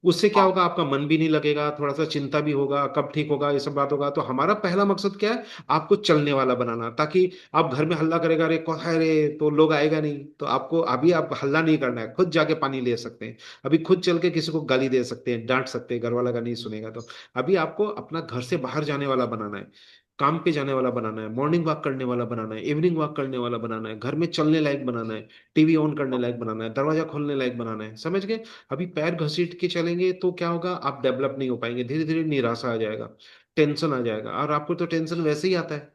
उससे क्या हाँ। होगा, आपका मन भी नहीं लगेगा, थोड़ा सा चिंता भी होगा, कब ठीक होगा, ये सब बात होगा। तो हमारा पहला मकसद क्या है, आपको चलने वाला बनाना, ताकि आप घर में हल्ला करेगा, अरे कौन है रे, तो लोग आएगा नहीं। तो आपको अभी आप हल्ला नहीं करना है, खुद जाके पानी ले सकते हैं। अभी खुद चल के किसी को गाली दे सकते हैं, डांट सकते हैं, घर वाला का नहीं सुनेगा तो। अभी आपको अपना घर से बाहर जाने वाला बनाना है, काम पे जाने वाला बनाना है, मॉर्निंग वॉक करने वाला बनाना है, इवनिंग वॉक करने वाला बनाना है, घर में चलने लायक बनाना है, टीवी ऑन करने लायक बनाना है, दरवाजा खोलने लायक बनाना है। समझ गए? अभी पैर घसीट के चलेंगे तो क्या होगा, आप डेवलप नहीं हो पाएंगे, धीरे धीरे निराशा आ जाएगा, टेंशन आ जाएगा। और आपको तो टेंशन वैसे ही आता है,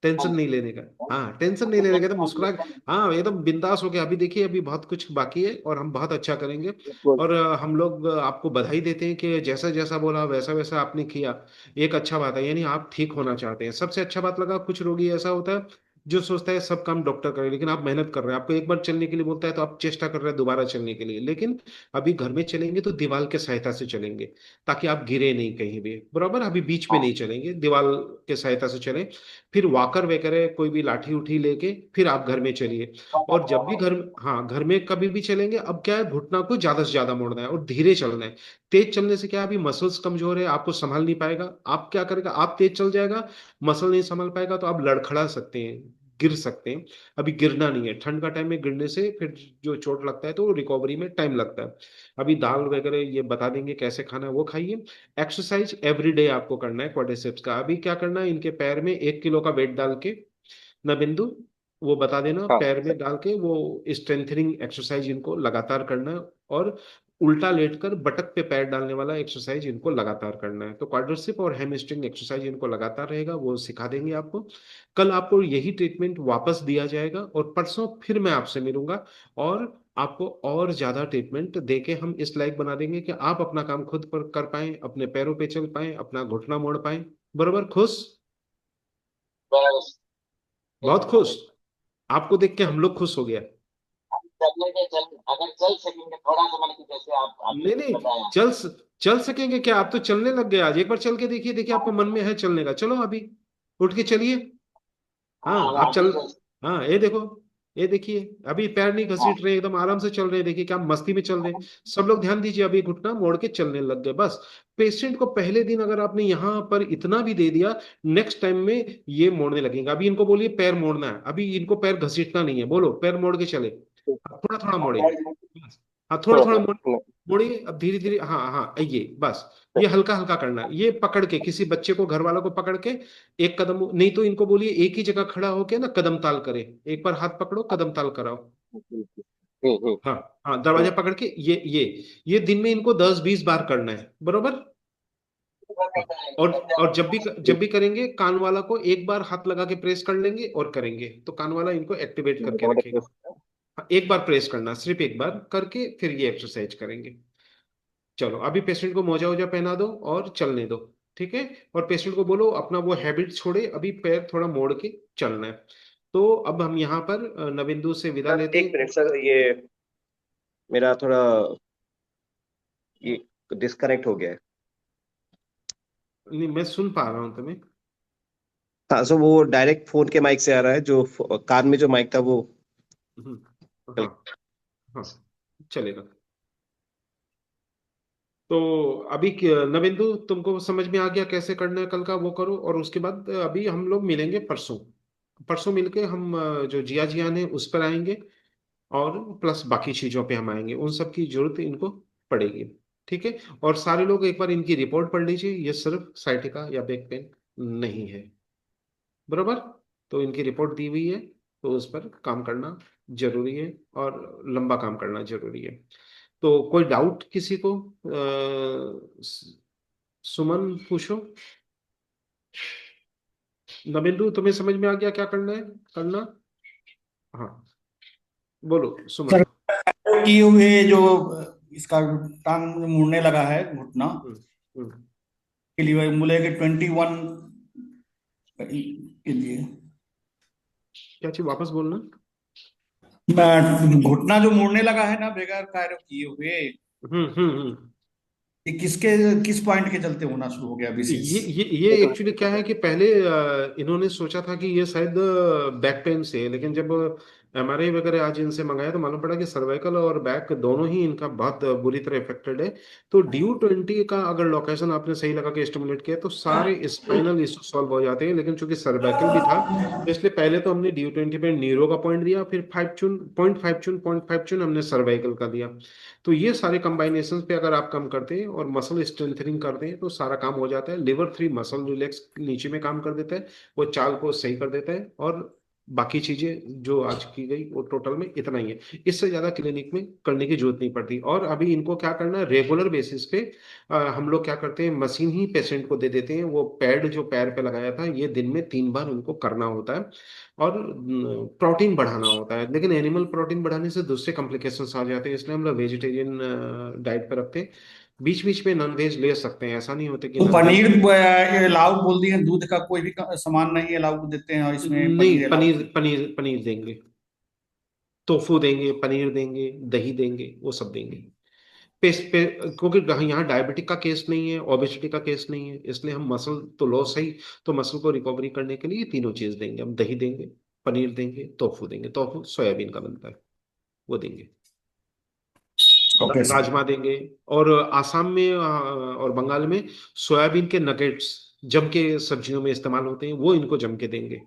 हाँ टेंशन जी। नहीं लेने का। हाँ, टेंशन नहीं तो लेने का, तो टेंशन मुस्कुरा। हाँ, एकदम बिंदास हो गया। अभी देखिए, अभी बहुत कुछ बाकी है और हम बहुत अच्छा करेंगे। बिल्कुल। और हम लोग आपको बधाई देते हैं कि जैसा जैसा बोला वैसा वैसा आपने किया। एक अच्छा बात है, यानी आप ठीक होना चाहते हैं। सबसे अच्छा बात लगा, कुछ रोगी ऐसा होता है जो सोचता है सब काम डॉक्टर करे, लेकिन आप मेहनत कर रहे हैं। आपको एक बार चलने के लिए बोलता है तो आप चेष्टा कर रहे हैं दोबारा चलने के लिए। लेकिन अभी घर में चलेंगे तो दीवार के सहायता से चलेंगे, ताकि आप गिरे नहीं कहीं भी। बराबर, अभी बीच में हाँ। नहीं चलेंगे, दीवार के सहायता से चलें। फिर वॉकर वगैरह कोई भी लाठी उठी लेके फिर आप घर में चलिए। और जब भी घर, हाँ, घर में कभी भी चलेंगे, अब क्या है, घुटना को ज्यादा से ज्यादा मोड़ना है और धीरे चलना है। तेज चलने से क्या है, अभी मसल्स कमजोर है, आपको संभाल नहीं पाएगा। आप क्या करेगा, आप तेज चल जाएगा, मसल नहीं संभाल पाएगा, तो आप लड़खड़ा सकते हैं, गिर सकते हैं। अभी गिरना नहीं है, ठंड का टाइम में गिरने से फिर जो चोट लगता है तो रिकवरी में टाइम लगता है। अभी दाल वगैरह ये बता देंगे कैसे खाना है, वो खाइए। एक्सरसाइज एवरीडे आपको करना है क्वाड्रिसेप्स का। अभी क्या करना है, इनके पैर में 1 किलो का वेट डाल के, ना बिंदु, वो बता देना, हाँ पैर में सर। डाल के वो स्ट्रेंथनिंग एक्सरसाइज इनको लगातार करना है। और उल्टा लेटकर बटक पे पैर डालने वाला एक्सरसाइज इनको लगातार करना है। तो क्वाड्रिसेप और हैमस्ट्रिंग एक्सरसाइज इनको लगातार रहेगा, वो सिखा देंगे आपको। कल आपको यही ट्रीटमेंट वापस दिया जाएगा और परसों फिर मैं आपसे मिलूंगा। और आपको और ज्यादा ट्रीटमेंट देके हम इस लायक बना देंगे कि आप अपना काम खुद पर कर पाए, अपने पैरों पे चल पाए, अपना घुटना मोड़ पाए। बरोबर, खुश? बस। बहुत एकदम खुश? एकदम। आपको देख के हम लोग खुश हो गया। चलने के चल, अगर चल सकेंगे थोड़ा सा, मतलब कि जैसे आप अभी नहीं नहीं, बताया। चल सकेंगे क्या? आप तो चलने लग गए आज। एक बार चल के देखिए, देखिए आपको मन में है चलने का, चलो अभी उठ के चलिए। हाँ, हाँ, आप अभी चल। चल। हाँ, ये देखो, ये देखिए, अभी पैर नहीं घसीट रहे, एकदम आराम से चल रहे हैं, देखिए क्या मस्ती में चल रहे हैं। सब लोग ध्यान दीजिए, अभी घुटना मोड़ के चलने लग गए बस। पेशेंट को पहले दिन अगर आपने यहाँ पर इतना भी दे दिया, नेक्स्ट टाइम में ये मोड़ने लगेगा। अभी इनको बोलिए पैर मोड़ना है, अभी इनको पैर घसीटना नहीं है, बोलो पैर मोड़ के चले, थोड़ा थोड़ा मोड़े, बस। हाँ थोड़ा थोड़ा मोड़े, मोड़िए अब धीरे धीरे, हाँ हाँ ये बस। ये हल्का हल्का करना है, ये पकड़ के किसी बच्चे को, घर वालों को पकड़ के एक कदम, नहीं तो इनको बोलिए एक ही जगह खड़ा होके ना कदम ताल करे, एक बार हाथ पकड़ो कदम ताल कराओ। हाँ हाँ, दरवाजा पकड़ के ये दिन में इनको 10-20 बार करना है, बरोबर। हाँ, और जब भी करेंगे, कान वाला को एक बार हाथ लगा के प्रेस कर लेंगे और करेंगे, तो कान वाला इनको एक्टिवेट करके रखेगा। हाँ, एक बार प्रेस करना, सिर्फ एक बार करके फिर ये एक्सरसाइज करेंगे। चलो अभी पेशेंट को मोजा वोजा पहना दो और चलने दो, ठीक है। और पेशेंट को बोलो अपना वो हैबिट छोड़े, अभी पैर थोड़ा मोड़ के चलना है। तो अब हम यहाँ पर नविंदु से विदा सर लेते एक हैं। मिनट सर, ये मेरा थोड़ा ये डिस्कनेक्ट हो गया है। नहीं, मैं सुन पा रहा हूँ तुम्हें। हाँ, सो वो डायरेक्ट फोन के माइक से आ रहा है, जो कान में जो माइक था वो हाँ हाँ, चलेगा। तो अभी नविंदु, तुमको समझ में आ गया कैसे करना है, कल का वो करो, और उसके बाद अभी हम लोग मिलेंगे परसों। परसों मिलके हम जो जिया जियान है उस पर आएंगे, और प्लस बाकी चीजों पे हम आएंगे, उन सब की जरूरत इनको पड़ेगी, ठीक है। और सारे लोग एक बार इनकी रिपोर्ट पढ़ लीजिए, ये सिर्फ साइटिका या बैक पेन नहीं है, बराबर। तो इनकी रिपोर्ट दी हुई है, तो उस पर काम करना जरूरी है, और लंबा काम करना जरूरी है। तो कोई डाउट किसी को? सुमन पूछो। नबिंदु, तुम्हें समझ में आ गया क्या करना है, करना? हाँ, बोलो सुमन। सर कि ये जो इसका टांग मुड़ने लगा है घुटना हम्म, हम्म। के लिए बोले कि 21 के लिए क्या चीज वापस बोलना? घुटना जो मुड़ने लगा है ना बगैर कार्य किए हुए, हम्म। ये किसके किस पॉइंट के चलते होना शुरू हो गया विशेष? ये एक्चुअली क्या है कि पहले इन्होंने सोचा था कि ये शायद बैक पेन से है, लेकिन जब एमआरआई वगैरह आज इनसे मंगाया तो मालूम पड़ा कि सर्वाइकल और बैक दोनों ही इनका बहुत बुरी तरह इफेक्टेड है। तो ड्यू 20 का अगर लोकेशन आपने सही लगा के स्टिमुलेट किया तो सारे स्पाइनल इशू सॉल्व हो जाते हैं, लेकिन चूंकि सर्वाइकल भी था, तो इसलिए पहले तो हमने ड्यू 20 पे न्यूरो का पॉइंट दिया, फिर 5 चुन हमने सर्वाइकल का दिया। तो ये सारे कॉम्बाइनेशन पे अगर आप काम करते हैं और मसल स्ट्रेंथनिंग करते हैं तो सारा काम हो जाता है। लिवर 3 मसल रिलैक्स नीचे में काम कर देता है, वो चाल को सही कर देता है, और बाकी चीजें जो आज की गई वो टोटल में इतना ही है। इससे ज्यादा क्लिनिक में करने की जरूरत नहीं पड़ती। और अभी इनको क्या करना है, रेगुलर बेसिस पे हम लोग क्या करते हैं, मशीन ही पेशेंट को दे देते हैं, वो पैड जो पैर पे लगाया था ये दिन में 3 बार उनको करना होता है। और प्रोटीन बढ़ाना होता है, लेकिन एनिमल प्रोटीन बढ़ाने से दूसरे कॉम्प्लिकेशंस आ जाते हैं, इसलिए हम लोग वेजिटेरियन डाइट पर रखते हैं। बीच बीच में नॉन वेज ले सकते हैं, ऐसा नहीं होता कि तो नॉन वेज। पनीर अलाउ बोल दिए, दूध का कोई भी सामान नहीं अलाउ देते हैं और इसमें पनीर नहीं, अलाउ? पनीर देंगे, टोफू देंगे, पनीर देंगे, दही देंगे, वो सब देंगे। पेस्ट पे, क्योंकि यहाँ डायबिटिक का केस नहीं है, ओबेसिटी का केस नहीं है, इसलिए हम मसल तो लॉस है ही, तो मसल को रिकवरी करने के लिए ये तीनों चीज देंगे हम, दही देंगे, पनीर देंगे, टोफू देंगे, टोफू सोयाबीन का बनता है, वो देंगे। Okay sir. राजमा देंगे। और आसाम में और बंगाल में सोयाबीन के नगेट्स जम के सब्जियों में इस्तेमाल होते हैं, वो इनको जम के देंगे।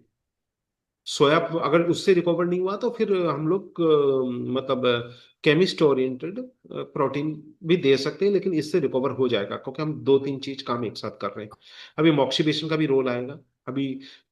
सोया, अगर उससे रिकवर नहीं हुआ तो फिर हम लोग मतलब केमिस्ट ओरिएंटेड प्रोटीन भी दे सकते हैं, लेकिन इससे रिकवर हो जाएगा, क्योंकि हम 2-3 चीज काम एक साथ कर रहे हैं। अभी मॉक्सिबेशन का भी रोल आएगा, अभी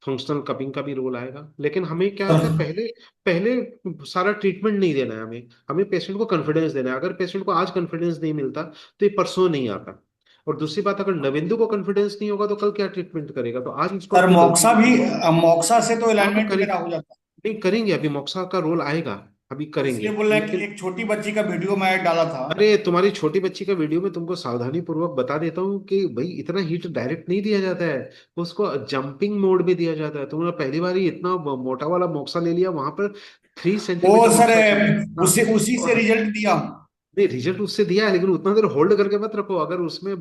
फंक्शनल कपिंग का भी रोल आएगा, लेकिन हमें क्या होता है, पहले पहले सारा ट्रीटमेंट नहीं देना है हमें, हमें पेशेंट को कॉन्फिडेंस देना है। अगर पेशेंट को आज कॉन्फिडेंस नहीं मिलता तो ये परसों नहीं आता। और दूसरी बात, अगर नविंदु को कॉन्फिडेंस नहीं होगा तो कल क्या ट्रीटमेंट करेगा, तो आज इसको सर अपनी गलती मोक्सा को भी, सुधारना। मोक्सा से तो हाँ अलाइनमेंट करें, वगैरह हो जाता नहीं करेंगे, अभी मोक्सा का रोल आएगा, अभी है, करेंगे, इसलिए बोल रहे हैं कि लेकिन एक छोटी बच्ची का वीडियो मैं डाला था। अरे तुम्हारी छोटी बच्ची का वीडियो में तुमको सावधानी पूर्वक बता देता हूँ कि भाई इतना हीट डायरेक्ट नहीं दिया जाता है, उसको जंपिंग मोड में दिया जाता है। तुमने पहली बार ही इतना मोटा वाला मोक्सा ले लिया, वहां पर 3 सेंटीमीटर वो सर मोक्सा चाहिए। हाँ, उसी उसी तो से रिजल्ट दिया हूँ। नहीं, रिजल्ट उससे दिया है, लेकिन उतना देर होल्ड करके मत रखो, अगर उसमें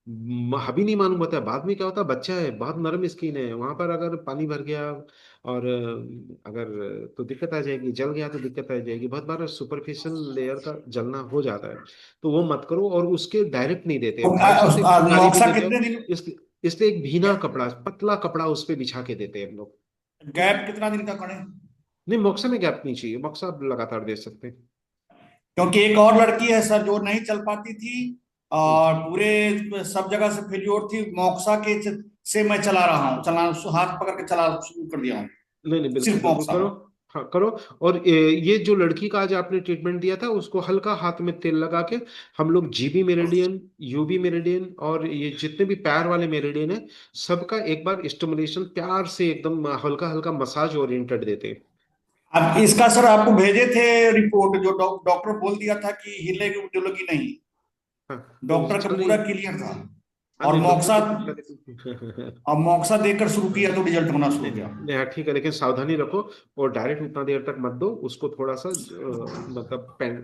अभी नहीं मालूम होता है, बाद में क्या होता है, बच्चा है, बहुत नरम स्किन है, वहां पर अगर पानी भर गया और अगर तो दिक्कत आ जाएगी, जल गया तो दिक्कत आ जाएगी, बहुत बार सुपरफिशियल लेयर का जलना हो जाता है। तो वो मत करो, और उसके डायरेक्ट नहीं देते, तो बारिशों से चिंगारी भी मोक्सा देते हो। कितने दिन, इस इसलिए एक भीना कपड़ा, पतला कपड़ा उस पे बिछा के देते हैं हम लोग। गैप कितना दिन का करें? नहीं, मोक्सा में गैप नहीं चाहिए, मोक्सा आप लगातार दे सकते हैं। क्योंकि एक और लड़की है सर जो नहीं चल पाती थी, हम्म। और पूरे सब जगह से फेल्योर थी, मोक्सा से मैं चला रहा हूँ, चला हाथ पकड़ के चला शुरू कर दिया हूँ, नहीं नहीं, बिल्कुल सिर्फ बिल्कुल मोक्सा करो। में। हाँ करो। और ये जो लड़की का आज आपने ट्रीटमेंट दिया था, उसको हल्का हाथ में तेल लगा के हम लोग जीबी मेरिडियन, यूबी मेरिडियन, और ये जितने भी पैर वाले मेरिडियन है, सबका एक बार स्टिमुलेशन प्यार से एकदम हल्का हल्का मसाज ओरिएंटेड देते हैं। अब इसका सर आपको भेजे थे रिपोर्ट, जो डॉक्टर बोल दिया था कि हिलेगी डुलेगी नहीं, हाँ, तो डॉक्टर का चल रही पूरा है। क्लियर था। हाँ और नहीं, डॉक्टर मोक्सा, तो ठीक है लेकिन अब मोक्सा देकर शुरू हाँ, किया तो रिजल्ट होना शुरू नहीं हो गया। नहीं हाँ, ठीक है, लेकिन सावधानी रखो। और डायरेक्ट उतना देर तक मत दो उसको, थोड़ा सा मतलब पेन,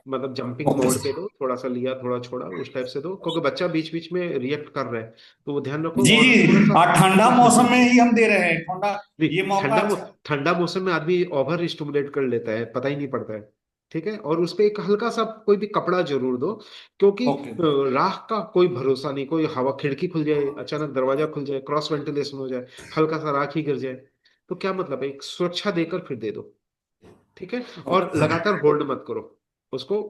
मतलब जंपिंग ओके मोड पे सर। दो, थोड़ा सा लिया थोड़ा छोड़ा उस टाइप से दो, क्योंकि बच्चा बीच बीच में रिएक्ट कर रहा है। तो वो ध्यान रखो, जी और थोड़ा जी, सा और ठंडा मौसम में ही हम दे रहे हैं ठंडा, नहीं, ये मौका अच्छा है। ठंडा मौसम में आदमी ओवर स्टिमुलेट कर लेता है, पता ही नहीं पड़ता है। ठीक है, और उस पे एक हल्का सा कोई भी कपड़ा जरूर दो, क्योंकि ओके। राख का कोई भरोसा नहीं, कोई हवा, खिड़की खुल जाए अचानक, दरवाजा खुल जाए, क्रॉस वेंटिलेशन हो जाए, हल्का सा राख ही गिर जाए, तो क्या मतलब है, एक सुरक्षा देकर फिर दे दो। ठीक है, और ओके सर। लगातार होल्ड मत करो उसको,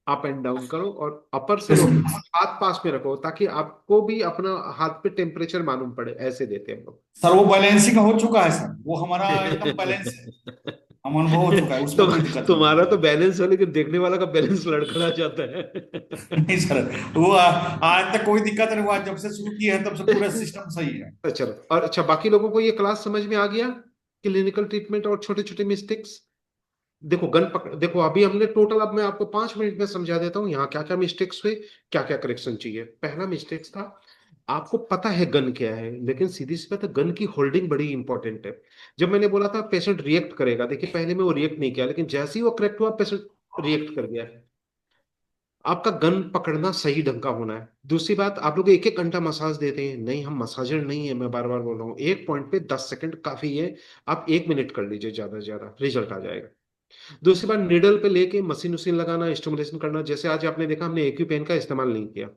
अप एंड डाउन करो, और अपर से तो लो, हाथ पास में रखो, ताकि आपको भी अपना हाथ पे टेम्परेचर मालूम पड़े, ऐसे देते हैं हम लोग। सर वो बैलेंसिंग हो चुका है सर, वो हमारा एकदम बैलेंस है, हम अनुभव हो चुका है, उसमें कोई दिक्कत नहीं है। तुम्हारा तो बैलेंस है, लेकिन देखने वाला का बैलेंस लड़खड़ा जाता है। नहीं सर, वो आज तक कोई दिक्कत नहीं हुआ, जब से शुरू किया है तब से पूरा सिस्टम सही है। तो चलो, और अच्छा, बाकी लोगों को ये क्लास समझ में आ गया, क्लिनिकल ट्रीटमेंट और छोटे छोटे मिस्टेक्स। देखो गन पकड़, देखो अभी हमने टोटल, अब मैं आपको 5 मिनट में समझा देता हूँ यहाँ क्या क्या मिस्टेक्स हुए, क्या क्या करेक्शन चाहिए। पहला मिस्टेक्स था, आपको पता है गन क्या है, लेकिन सीधी सी बात है, गन की होल्डिंग बड़ी इंपॉर्टेंट है। जब मैंने बोला था पेशेंट रिएक्ट करेगा, देखिए पहले में वो रिएक्ट नहीं किया, लेकिन जैसे ही वो करेक्ट हुआ, पेशेंट रिएक्ट कर गया। आपका गन पकड़ना सही ढंग का होना है। दूसरी बात, आप लोग एक एक घंटा मसाज देते हैं, नहीं हम मसाजर नहीं है, मैं बार बार बोल रहा हूँ, एक पॉइंट पे 10 सेकंड काफी है। आप 1 मिनट कर लीजिए, ज्यादा से ज्यादा रिजल्ट आ जाएगा। दूसरी बात, निडल पे लेके मशीन उशीन लगाना, स्टिमुलेशन करना, जैसे आज आपने देखा हमने एक्यूपेन का इस्तेमाल नहीं किया।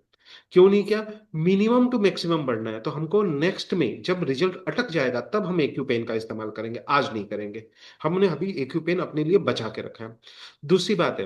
क्यों नहीं किया? मिनिमम टू मैक्सिमम बढ़ना है, तो हमको नेक्स्ट में जब रिजल्ट अटक जाएगा तब हम एक्यूपेन का इस्तेमाल करेंगे, आज नहीं करेंगे। हमने अभी एक्यूपेन अपने लिए बचा के रखा है। दूसरी बात है,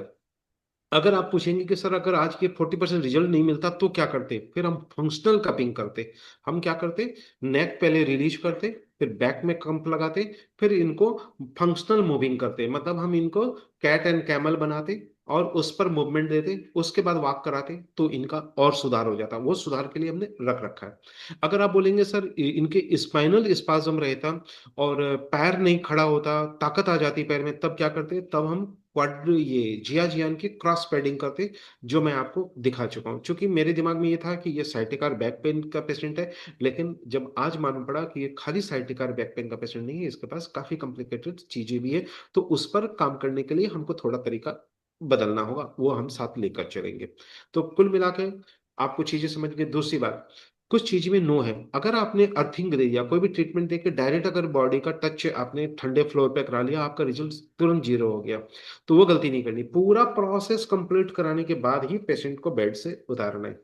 अगर आप पूछेंगे कि सर अगर आज के 40% रिजल्ट नहीं मिलता तो क्या करते, फिर हम फंक्शनल कपिंग करते। हम क्या करते, नेक पहले रिलीज करते, फिर बैक में कंप लगाते, फिर इनको फंक्शनल मूविंग करते, मतलब हम इनको कैट एंड कैमल बनाते और उस पर मूवमेंट देते, उसके बाद वॉक कराते, तो इनका और सुधार हो जाता। वो सुधार के लिए हमने रख रखा है। अगर आप बोलेंगे सर इनके स्पाइनल स्पाज्म रहता और पैर नहीं खड़ा होता, ताकत आ जाती पैर में, तब क्या करते, तब हम क्वाड ये जिया जियान की क्रॉस पैडिंग करते, जो मैं आपको दिखा चुका हूँ। क्योंकि मेरे दिमाग में ये था कि ये साइटिकार बैक पेन का पेशेंट है, लेकिन जब आज मालूम पड़ा कि ये खाली साइटिकार बैक पेन का पेशेंट नहीं है, इसके पास काफी कॉम्प्लिकेटेड चीजें भी है। तो उस पर काम करने के लिए हमको थोड़ा तरीका बदलना होगा, वो हम साथ लेकर चलेंगे। तो कुल मिला के आपको चीजें समझ गए। दूसरी बात, कुछ चीज में नो है, अगर आपने अर्थिंग दे दिया, कोई भी ट्रीटमेंट देके डायरेक्ट अगर बॉडी का टच आपने ठंडे फ्लोर पे करा लिया, आपका रिजल्ट तुरंत जीरो हो गया, तो वो गलती नहीं करनी। पूरा प्रोसेस कंप्लीट कराने के बाद ही पेशेंट को बेड से उतारना है।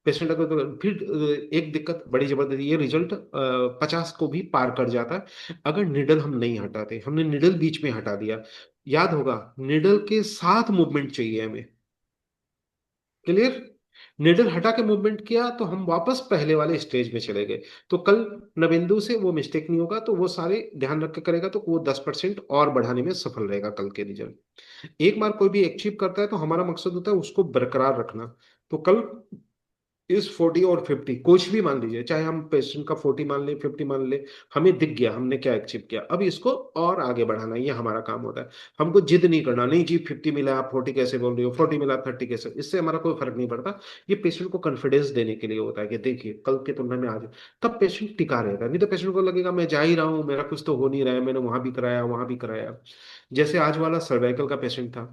पेशेंट अगर फिर एक दिक्कत बड़ी जबरदस्त, ये रिजल्ट 50 को भी पार कर जाता है अगर निडल हम नहीं हटाते। हमने निडल बीच में हटा दिया, याद होगा, निडल के साथ मूवमेंट चाहिए हमें। क्लियर? निडल हटा के मूवमेंट किया तो हम वापस पहले वाले स्टेज में चले गए। तो कल नवेंदु से वो मिस्टेक नहीं होगा, तो वो सारे ध्यान रख के करेगा, तो वो 10% और बढ़ाने में सफल रहेगा कल के रिजल्ट। एक बार कोई भी अचीव करता है तो हमारा मकसद होता है उसको बरकरार रखना। तो कल इस 40 और 50 कुछ भी मान लीजिए, चाहे हम पेशेंट का 40 मान ले, 50 मान ले, हमें दिख गया हमने क्या अचीव किया, अब इसको और आगे बढ़ाना, ये हमारा काम होता है। हमको जिद नहीं करना, नहीं जी 50 मिला आप 40 कैसे बोल रहे हो, 40 मिला आप 30 कैसे, इससे हमारा कोई फर्क नहीं पड़ता। ये पेशेंट को कॉन्फिडेंस देने के लिए होता है कि देखिए कल की तुलना में आज, तब पेशेंट टिका रहेगा। नहीं तो पेशेंट को लगेगा मैं जा ही रहा हूँ, मेरा कुछ तो हो नहीं रहा है, मैंने वहां भी कराया वहां भी कराया। जैसे आज वाला सर्वाइकल का पेशेंट था,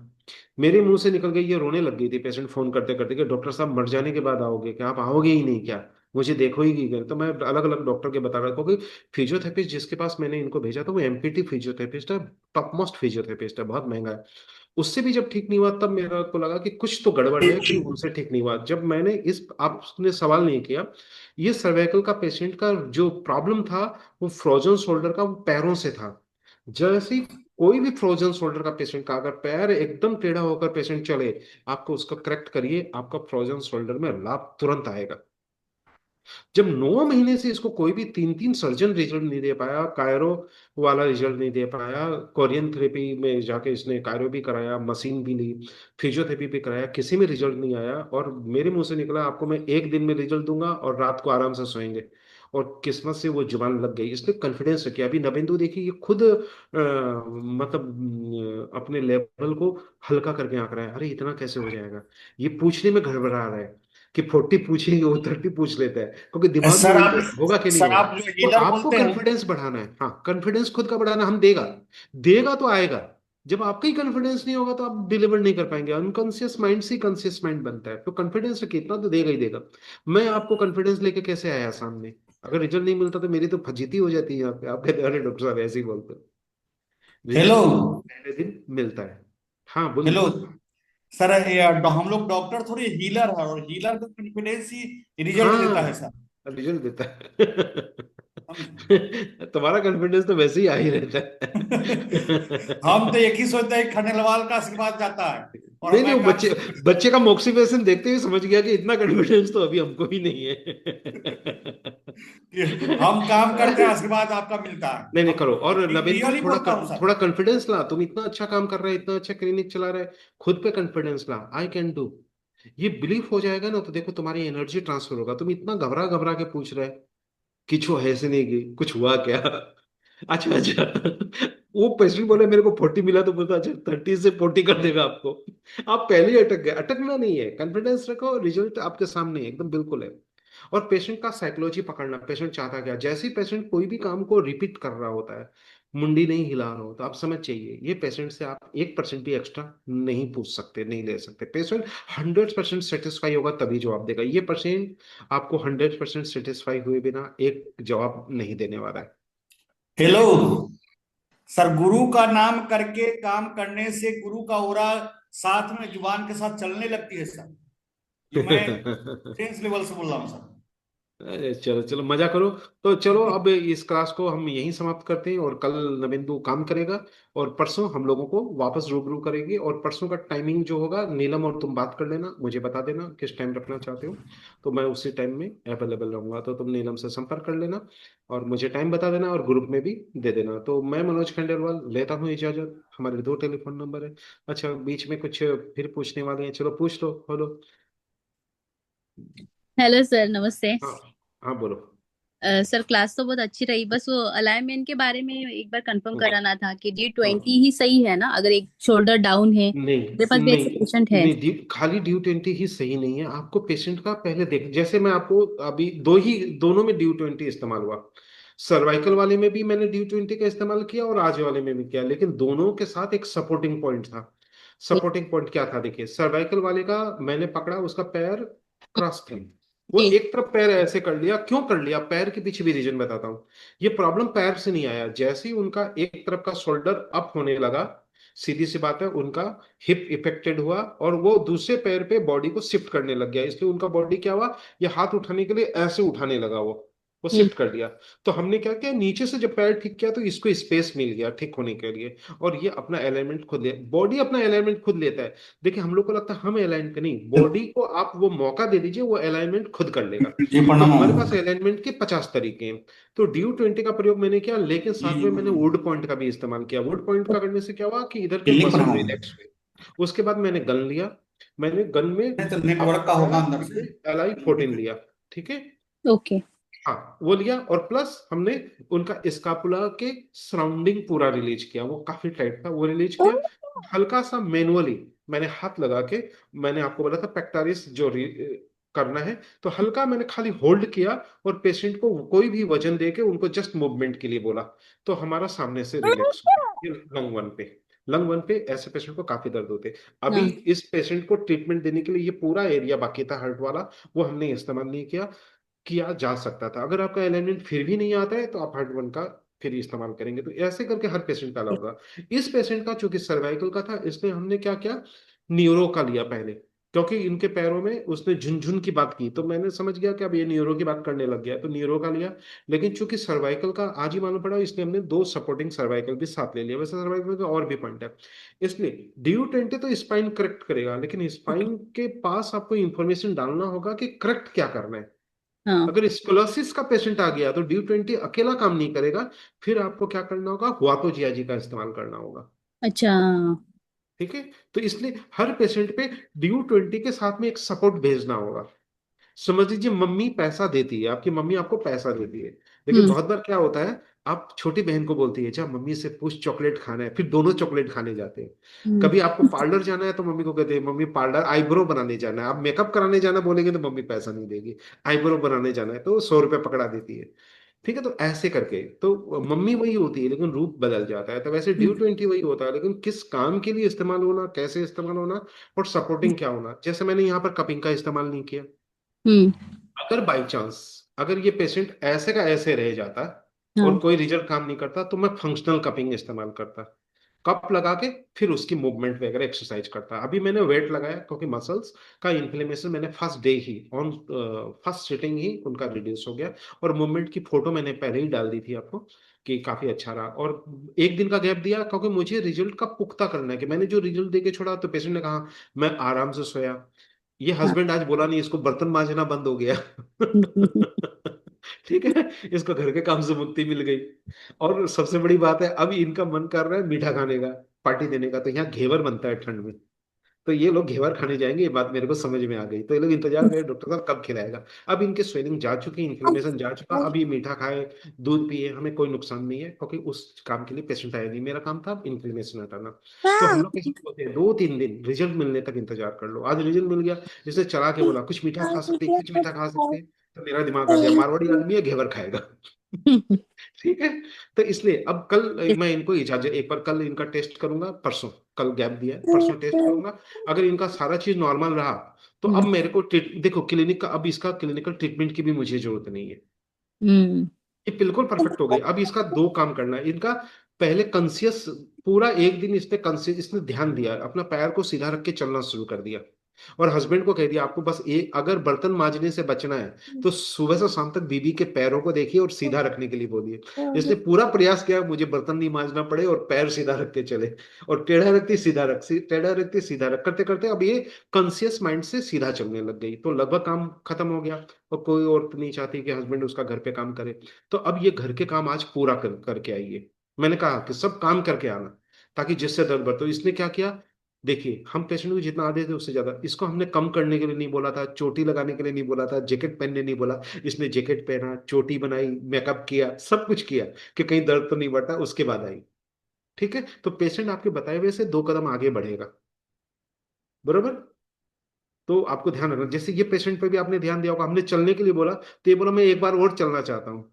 मेरे मुंह से निकल गई, ये रोने लग गई थी पेशेंट फोन करते करते कि डॉक्टर साहब मर जाने के बाद आओगे क्या, आप आओगे ही नहीं क्या, मुझे देखो ही नहीं। तो मैं अलग अलग डॉक्टर के बता रहा था, क्योंकि फिजियोथेरेपिस्ट जिसके पास मैंने इनको भेजा था वो एमपीटी फिजियोथेरेपिस्ट है, टॉप मोस्ट फिजियोथेरेपिस्ट है, बहुत महंगा है। उससे भी जब ठीक नहीं हुआ तब मेरा को लगा कि कुछ तो गड़बड़ है, कि उनसे ठीक नहीं हुआ। जब मैंने इस, आपने सवाल नहीं किया, ये सर्वाइकल का पेशेंट का जो प्रॉब्लम था वो फ्रोजन शोल्डर का, वो पैरों से था। जैसे ही कोई भी फ्रोजन शोल्डर का पेशेंट का अगर पैर एकदम टेढ़ा होकर पेशेंट चले, आपको उसको करेक्ट करिए, आपका फ्रोजन शोल्डर में लाभ तुरंत आएगा। जब 9 महीने से इसको कोई भी 3 3 सर्जन रिजल्ट नहीं दे पाया, कायरो वाला रिजल्ट नहीं दे पाया, कोरियन थेरेपी में जाके इसने कायरो भी कराया, मशीन भी ली, फिजियोथेरेपी भी कराया, किसी में रिजल्ट नहीं आया, और मेरे मुंह से निकला आपको मैं 1 दिन में रिजल्ट दूंगा और रात को आराम से सोएंगे। और किस्मत से वो जुबान लग गई, इसने कॉन्फिडेंस रखा। अभी नवेंदु देखिए, ये खुद मतलब अपने लेवल को हल्का करके आंक रहा है, अरे इतना कैसे हो जाएगा, ये पूछने में गड़बड़ा रहा है कि 40 पूछेंगे, वो 30 पूछ लेता है, क्योंकि दिमाग में सर वही आप होगा कि नहीं सर होगा। आप जो तो हीलर आपको बोलते हैं, कॉन्फिडेंस बढ़ाना है, हाँ कॉन्फिडेंस खुद का बढ़ाना, हम देगा, देगा तो आएगा। जब आपका ही कॉन्फिडेंस नहीं होगा तो आप डिलीवर नहीं कर पाएंगे। अनकॉन्शियस माइंड से कॉन्शियस माइंड बनता है, तो कॉन्फिडेंस कितना तो देगा ही देगा। मैं आपको कॉन्फिडेंस लेके कैसे आया सामने, अगर रिजल्ट नहीं मिलता तो मेरी तो फजीती हो जाती है यहाँ पे। आप कहते हैं, अरे डॉक्टर साहब ऐसे ही बोलते हो। हेलो, रिजल्ट पहले दिन मिलता है। हाँ हेलो बोलिए। सर, हम लोग डॉक्टर थोड़ी हीलर है, और हीलर का कॉन्फिडेंस ही रिजल्ट देता है हाँ सर। रिजल्ट देता है। समझे? तुम्हारा कॉन्फिडेंस तो वैसे ही आ ही रहता हम तो है। एक ही सोचते हैं, खनेलवाल का आशीर्वाद जाता है, और नहीं नहीं, मैं वो काम बच्चे, शुरू कर बच्चे का मोटिवेशन देखते ही समझ गया कि इतना कॉन्फिडेंस तो अभी हमको भी नहीं है। कि हम काम करते हैं, आशीर्वाद आपका मिलता है। नहीं नहीं हम करो। और नवेंदु रियली थोड़ा बोलता हूँ सर। थोड़ा कॉन्फिडेंस ला, तुम इतना अच्छा काम कर रहे हो, इतना अच्छा क्लिनिक चला रहे, खुद पे कॉन्फिडेंस ला, आई कैन डू। ये बिलीफ हो जाएगा ना, तो देखो तुम्हारी एनर्जी ट्रांसफर होगा। तुम इतना घबरा घबरा के पूछ रहे, किचु है से नहीं गई, कुछ हुआ क्या। अच्छा अच्छा। वो पेशेंट बोले मेरे को 40 मिला, तो बोलता अच्छा 30 से 40 कर देगा आपको। आप पहले ही अटक गए, अटकना नहीं है, कॉन्फिडेंस रखो, रिजल्ट आपके सामने है, एकदम बिल्कुल है। और पेशेंट का साइकोलॉजी पकड़ना, पेशेंट चाहता क्या, जैसे ही पेशेंट कोई भी काम को रिपीट कर रहा होता है, मुंडी नहीं हिला रहा हो, तो आप समझ चाहिए ये पेशेंट से आप 1% भी एक्स्ट्रा नहीं पूछ सकते, नहीं ले सकते। पेशेंट 100% सेटिस्फाई होगा तभी जवाब देगा। ये पेशेंट आपको 100% सेटिस्फाई हुए बिना एक जवाब नहीं देने वाला है। हेलो सर, गुरु का नाम करके काम करने से गुरु का ओरा साथ में जुबान के साथ चलने लगती है सर। ये मैं एक्सपीरियंस लेवल से बोल रहा हूँ सर। अरे चलो चलो मजा करो। तो चलो अब इस क्लास को हम यहीं समाप्त करते हैं, और कल नविंदु काम करेगा, और परसों हम लोगों को वापस रूबरू करेंगे। और परसों का टाइमिंग जो होगा, नीलम और तुम बात कर लेना, मुझे बता देना किस टाइम रखना चाहते हो, तो मैं उसी टाइम में अवेलेबल रहूंगा। तो तुम नीलम से संपर्क कर लेना और मुझे टाइम बता देना, और ग्रुप में भी दे देना। तो मैं मनोज खंडेलवाल लेता हूँ इजाजत। हमारे 2 टेलीफोन नंबर है। अच्छा बीच में कुछ फिर पूछने वाले हैं, चलो पूछ लो। हेलो। हेलो सर, नमस्ते। हाँ हाँ बोलो। सर क्लास तो बहुत अच्छी रही, बस वो अलाइनमेंट के बारे में एक बार कंफर्म हम्म, कराना था कि हाँ D20 ही सही है ना, अगर एक शोल्डर डाउन है। मेरे पास नहीं भी ऐसे नहीं पेशेंट है। नहीं, खाली ड्यू 20 ही सही नहीं है। आपको पेशेंट का पहले देख, जैसे मैं आपको अभी दोनों में ड्यू 20 इस्तेमाल हुआ। सर्वाइकल वाले में भी मैंने ड्यू 20 का इस्तेमाल किया और आज वाले में भी किया, लेकिन दोनों के साथ एक सपोर्टिंग पॉइंट था। सपोर्टिंग पॉइंट क्या था, देखिए सर्वाइकल वाले का मैंने पकड़ा, उसका पैर क्रॉस था, वो जी। एक तरफ पैर ऐसे कर लिया, क्यों कर लिया, पैर के पीछे भी रीजन बताता हूँ। ये प्रॉब्लम पैर से नहीं आया, जैसे ही उनका एक तरफ का शोल्डर अप होने लगा, सीधी सी बात है, उनका हिप इफेक्टेड हुआ और वो दूसरे पैर पे बॉडी को शिफ्ट करने लग गया, इसलिए उनका बॉडी क्या हुआ, ये हाथ उठाने के लिए ऐसे उठाने लगा, वो जी। शिफ्ट कर दिया। तो हमने क्या किया, नीचे से जब पैर ठीक किया तो इसको स्पेस मिल गया ठीक होने के लिए, और ये अपना अलाइनमेंट खुद ले, बॉडी अपना अलाइनमेंट खुद लेता है। देखिए हम लोग को लगता है हम अलाइन का, नहीं, बॉडी को आप वो मौका दे दीजिए, वो अलाइनमेंट खुद कर लेगा। जी तो प्रणाम। हमारे पास अलाइनमेंट के 50 तरीके हैं। तो ड्यू 20 का प्रयोग मैंने किया, लेकिन जी साथ जी में मैंने प्रणाम। वुड पॉइंट का भी इस्तेमाल किया। वुड पॉइंट का करने से क्या हुआ कि इधर के दिल्ली मसल प्रणाम। रिलैक्स हुए। उसके बाद मैंने गन लिया, मैंने गन में नहीं तो अप नेटवर्क का होगा बढ़ाया, अंदर हमने से। LI 14 लिया, ठीक है। ओके। हाँ वो लिया, और प्लस हमने उनका स्कापुला के सराउंडिंग पूरा रिलीज किया, वो काफी टाइट था, वो रिलीज किया। हल्का सा मैनुअली मैंने हाथ लगा के, मैंने आपको बोला था पेक्टारिस जो करना है, तो हल्का मैंने खाली होल्ड किया, और पेशेंट को कोई भी वजन दे के उनको जस्ट मूवमेंट के लिए बोला, तो हमारा सामने से रिलैक्स हो गया ये लंग वन पे। लंग वन पे ऐसे पेशेंट को काफी दर्द होते हैं। अभी हाँ। इस पेशेंट को ट्रीटमेंट देने के लिए ये पूरा एरिया बाकी था हार्ट वाला, वो हमने इस्तेमाल नहीं किया। किया जा सकता था। अगर आपका अलाइनमेंट फिर भी नहीं आता है तो आप हार्ट वन का फिर इस्तेमाल करेंगे। तो ऐसे करके हर पेशेंट का अलग होगा। इस पेशेंट का चूंकि सर्वाइकल का था, इसलिए हमने क्या किया, न्यूरो का लिया पहले, क्योंकि इनके पैरों में उसने झुनझुन की बात की, तो मैंने समझ गया कि अब ये न्यूरो की बात करने लग गया, तो न्यूरो का लिया। लेकिन चूंकि सर्वाइकल का आज ही मालूम पड़ा, इसलिए हमने दो सपोर्टिंग सर्वाइकल भी साथ ले लिया। वैसे सर्वाइकल का और भी पॉइंट है। इसलिए DU20 तो स्पाइन करेक्ट करेगा, लेकिन ओके। स्पाइन के पास आपको इंफॉर्मेशन डालना होगा कि करेक्ट क्या करना है। हाँ। अगर स्कोलोसिस का पेशेंट आ गया तो DU20 अकेला काम नहीं करेगा। फिर आपको क्या करना होगा, हुआतो जियाजी का इस्तेमाल करना होगा। अच्छा। ठीक है। तो इसलिए हर पेशेंट पे DU20 के साथ में एक सपोर्ट भेजना होगा। समझ लीजिए मम्मी पैसा देती है, आपकी मम्मी आपको पैसा देती है, लेकिन हम्म। बहुत बार क्या होता है, आप छोटी बहन को बोलती है जा मम्मी से पूछ चॉकलेट खाना है, फिर दोनों चॉकलेट खाने जाते हैं। हम्म। कभी आपको पार्लर जाना है तो मम्मी को कहते हैं मम्मी पार्लर आईब्रो बनाने जाना है, आप मेकअप कराने जाना बोलेंगे तो मम्मी पैसा नहीं देगी। आईब्रो बनाने जाना है तो 100 रुपये पकड़ा देती है। ठीक है। तो ऐसे करके तो मम्मी वही होती है लेकिन रूप बदल जाता है। तो वैसे DU20 वही होता है, लेकिन किस काम के लिए इस्तेमाल होना, कैसे इस्तेमाल होना, और सपोर्टिंग क्या होना। जैसे मैंने यहाँ पर कपिंग का इस्तेमाल नहीं किया। हम्म। अगर बाई चांस अगर ये पेशेंट ऐसे का ऐसे रह जाता और हाँ। कोई रिजल्ट काम नहीं करता, तो मैं फंक्शनल कपिंग इस्तेमाल करता। कप लगा के फिर उसकी मूवमेंट वगैरह एक्सरसाइज करता। अभी मैंने वेट लगाया क्योंकि मसल्स का इन्फ्लेमेशन मैंने फर्स्ट डे ही ऑन फर्स्ट सिटिंग ही उनका रिड्यूस हो गया। और मूवमेंट की फोटो मैंने पहले ही डाल दी थी आपको कि काफी अच्छा रहा। और एक दिन का गैप दिया क्योंकि मुझे रिजल्ट का पुख्ता करना है, कि मैंने जो रिजल्ट दे के छोड़ा तो पेशेंट ने कहा मैं आराम से सोया। ये हाँ। हस्बैंड आज बोला नहीं, इसको बर्तन मांजना बंद हो गया। ठीक है। इसको घर के काम से मुक्ति मिल गई। और सबसे बड़ी बात है, अब इनका मन कर रहा है मीठा खाने का, पार्टी देने का। तो यहाँ घेवर बनता है ठंड में, तो ये लोग घेवर खाने जाएंगे। ये बात मेरे को समझ में आ गई, तो ये लोग इंतजार कर डॉक्टर साहब कब खिलाएगा। अब इनके स्वेलिंग जा चुकी, इन्फ्लेमेशन जा चुका, अब ये मीठा खाए, दूध पिए, हमें कोई नुकसान नहीं है, क्योंकि उस काम के लिए पेशेंट आया नहीं। मेरा काम था इन्फ्लेमेशन हटाना। तो हम लोग कैसे होते हैं, 2-3 दिन रिजल्ट मिलने तक इंतजार कर लो। आज रिजल्ट मिल गया, जिसने चला के बोला कुछ मीठा खा सकते, कुछ मीठा खा सकते, तो मेरा दिमाग आ गया मारवाड़ी आदमी है, घेवर खाएगा। ठीक है। तो इसलिए अब कल मैं इनको इजाजत, एक बार कल इनका टेस्ट करूंगा, परसों, कल गैप दिया है, परसों टेस्ट करूंगा। अगर इनका सारा चीज नॉर्मल रहा तो अब मेरे को देखो क्लिनिक का, अब इसका क्लिनिकल ट्रीटमेंट की भी मुझे जरूरत नहीं है। हम्म। ये बिल्कुल परफेक्ट हो गई। अब इसका दो काम करना है इनका। पहले कॉन्शियस, पूरा एक दिन इसने कॉन्शियस, इसने ध्यान दिया, अपना पैर को सीधा रख के चलना शुरू कर दिया। और हस्बैंड को कह दिया आपको बस एक, अगर बर्तन मांजने से बचना है तो सुबह से शाम तक बीवी के पैरों को देखिए और सीधा रखने के लिए बोलिए। इसने पूरा प्रयास किया मुझे बर्तन नहीं मांजना पड़े और पैर सीधा रख के चले। और टेढ़ा रखती सीधा रख, टेढ़ा रखती सीधा रख, करते करते अब ये कॉन्शियस माइंड से सीधा चलने लग गई। तो लगभग काम खत्म हो गया। और कोई औरत नहीं चाहती कि हस्बैंड उसका घर पे काम करे। तो अब ये घर के काम आज पूरा करके आइए। मैंने कहा कि सब काम करके आना, ताकि जिससे दर्द बढ़े। तो इसने क्या किया, देखिए हम पेशेंट को जितना आते थे उससे ज्यादा, इसको हमने कम करने के लिए नहीं बोला था, चोटी लगाने के लिए नहीं बोला था, जैकेट पहनने नहीं बोला। इसने जैकेट पहना, चोटी बनाई, मेकअप किया, सब कुछ किया कि कहीं दर्द तो नहीं बढ़ता, उसके बाद आई। ठीक है। तो पेशेंट आपके बताए हुए से 2 कदम आगे बढ़ेगा। बरोबर। तो आपको ध्यान रखना, जैसे ये पेशेंट पे भी आपने ध्यान दिया होगा, हमने चलने के लिए बोला तो ये बोला मैं एक बार और चलना चाहता हूँ।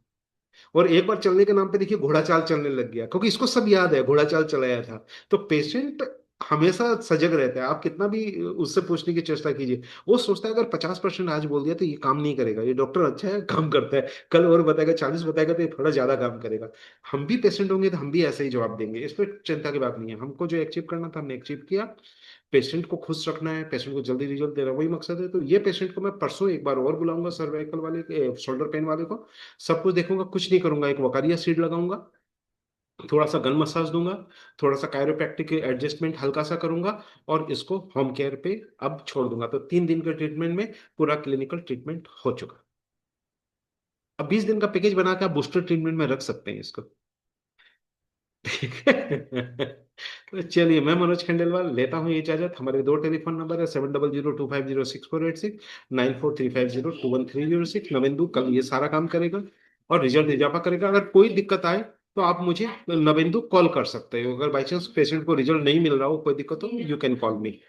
और एक बार चलने के नाम पे देखिए घोड़ा चाल चलने लग गया, क्योंकि इसको सब याद है घोड़ा चाल चलाया था। तो पेशेंट हमेशा सजग रहता है, आप कितना भी उससे पूछने की चेष्टा कीजिए, वो सोचता है अगर 50% आज बोल दिया तो ये काम नहीं करेगा, ये डॉक्टर अच्छा है काम करता है, कल और बताएगा, 40 बताएगा तो ये थोड़ा ज्यादा काम करेगा। हम भी पेशेंट होंगे तो हम भी ऐसे ही जवाब देंगे, इस पर चिंता की बात नहीं है। हमको जो अचीव करना था हमने अचीव किया। पेशेंट को खुश रखना है, पेशेंट को जल्दी रिजल्ट देना, वही मकसद है। तो ये पेशेंट को मैं परसों एक बार और बुलाऊंगा, सर्वाइकल वाले, शोल्डर पेन वाले को। सब कुछ देखूंगा, कुछ नहीं करूंगा, एक वकारिया सीड लगाऊंगा, थोड़ा सा गन मसाज दूंगा, थोड़ा सा कायरोप्रैक्टिक एडजस्टमेंट हल्का सा करूंगा, और इसको होम केयर पे अब छोड़ दूंगा। तो 3 दिन के ट्रीटमेंट में पूरा क्लिनिकल ट्रीटमेंट हो चुका। अब 20 दिन का पैकेज बना के आप बूस्टर ट्रीटमेंट में रख सकते हैं इसको। ठीक है। तो चलिए मैं मनोज खंडेलवाल लेता हूँ ये इजाजत। हमारे दो टेलीफोन नंबर है, 7002506486, 9435021306। नवेंदु कल ये सारा काम करेगा और रिजल्ट इजाफा करेगा। अगर कोई दिक्कत आए तो आप मुझे नवेंदु कॉल कर सकते हो। अगर बाई चांस पेशेंट को रिजल्ट नहीं मिल रहा हो, कोई दिक्कत हो, यू कैन कॉल मी।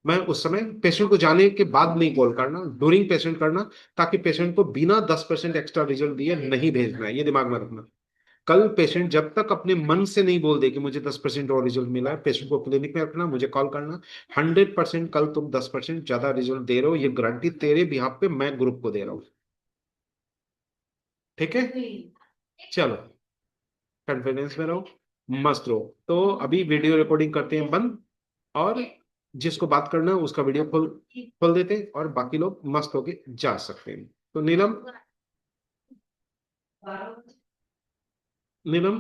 मैं उस समय पेशेंट को जाने के बाद नहीं कॉल करना, ड्यूरिंग पेशेंट करना, ताकि पेशेंट को बिना 10% एक्स्ट्रा रिजल्ट दिए नहीं भेजना है, ये दिमाग में रखना। कल पेशेंट जब तक अपने मन से नहीं बोल दे कि मुझे 10% और रिजल्ट मिला है, पेशेंट को क्लिनिक में रखना, मुझे कॉल करना। 100% कल तुम 10% ज्यादा रिजल्ट दे रहे हो, ये गारंटी तेरे बिहाफ पे मैं ग्रुप को दे रहा हूँ। ठीक है, चलो कॉन्फिडेंस में रहो, मस्त रहो। तो अभी वीडियो रिकॉर्डिंग करते हैं बंद, और जिसको बात करना है उसका वीडियो खोल खोल देते हैं, और बाकी लोग मस्त होके जा सकते हैं। तो नीलम, नीलम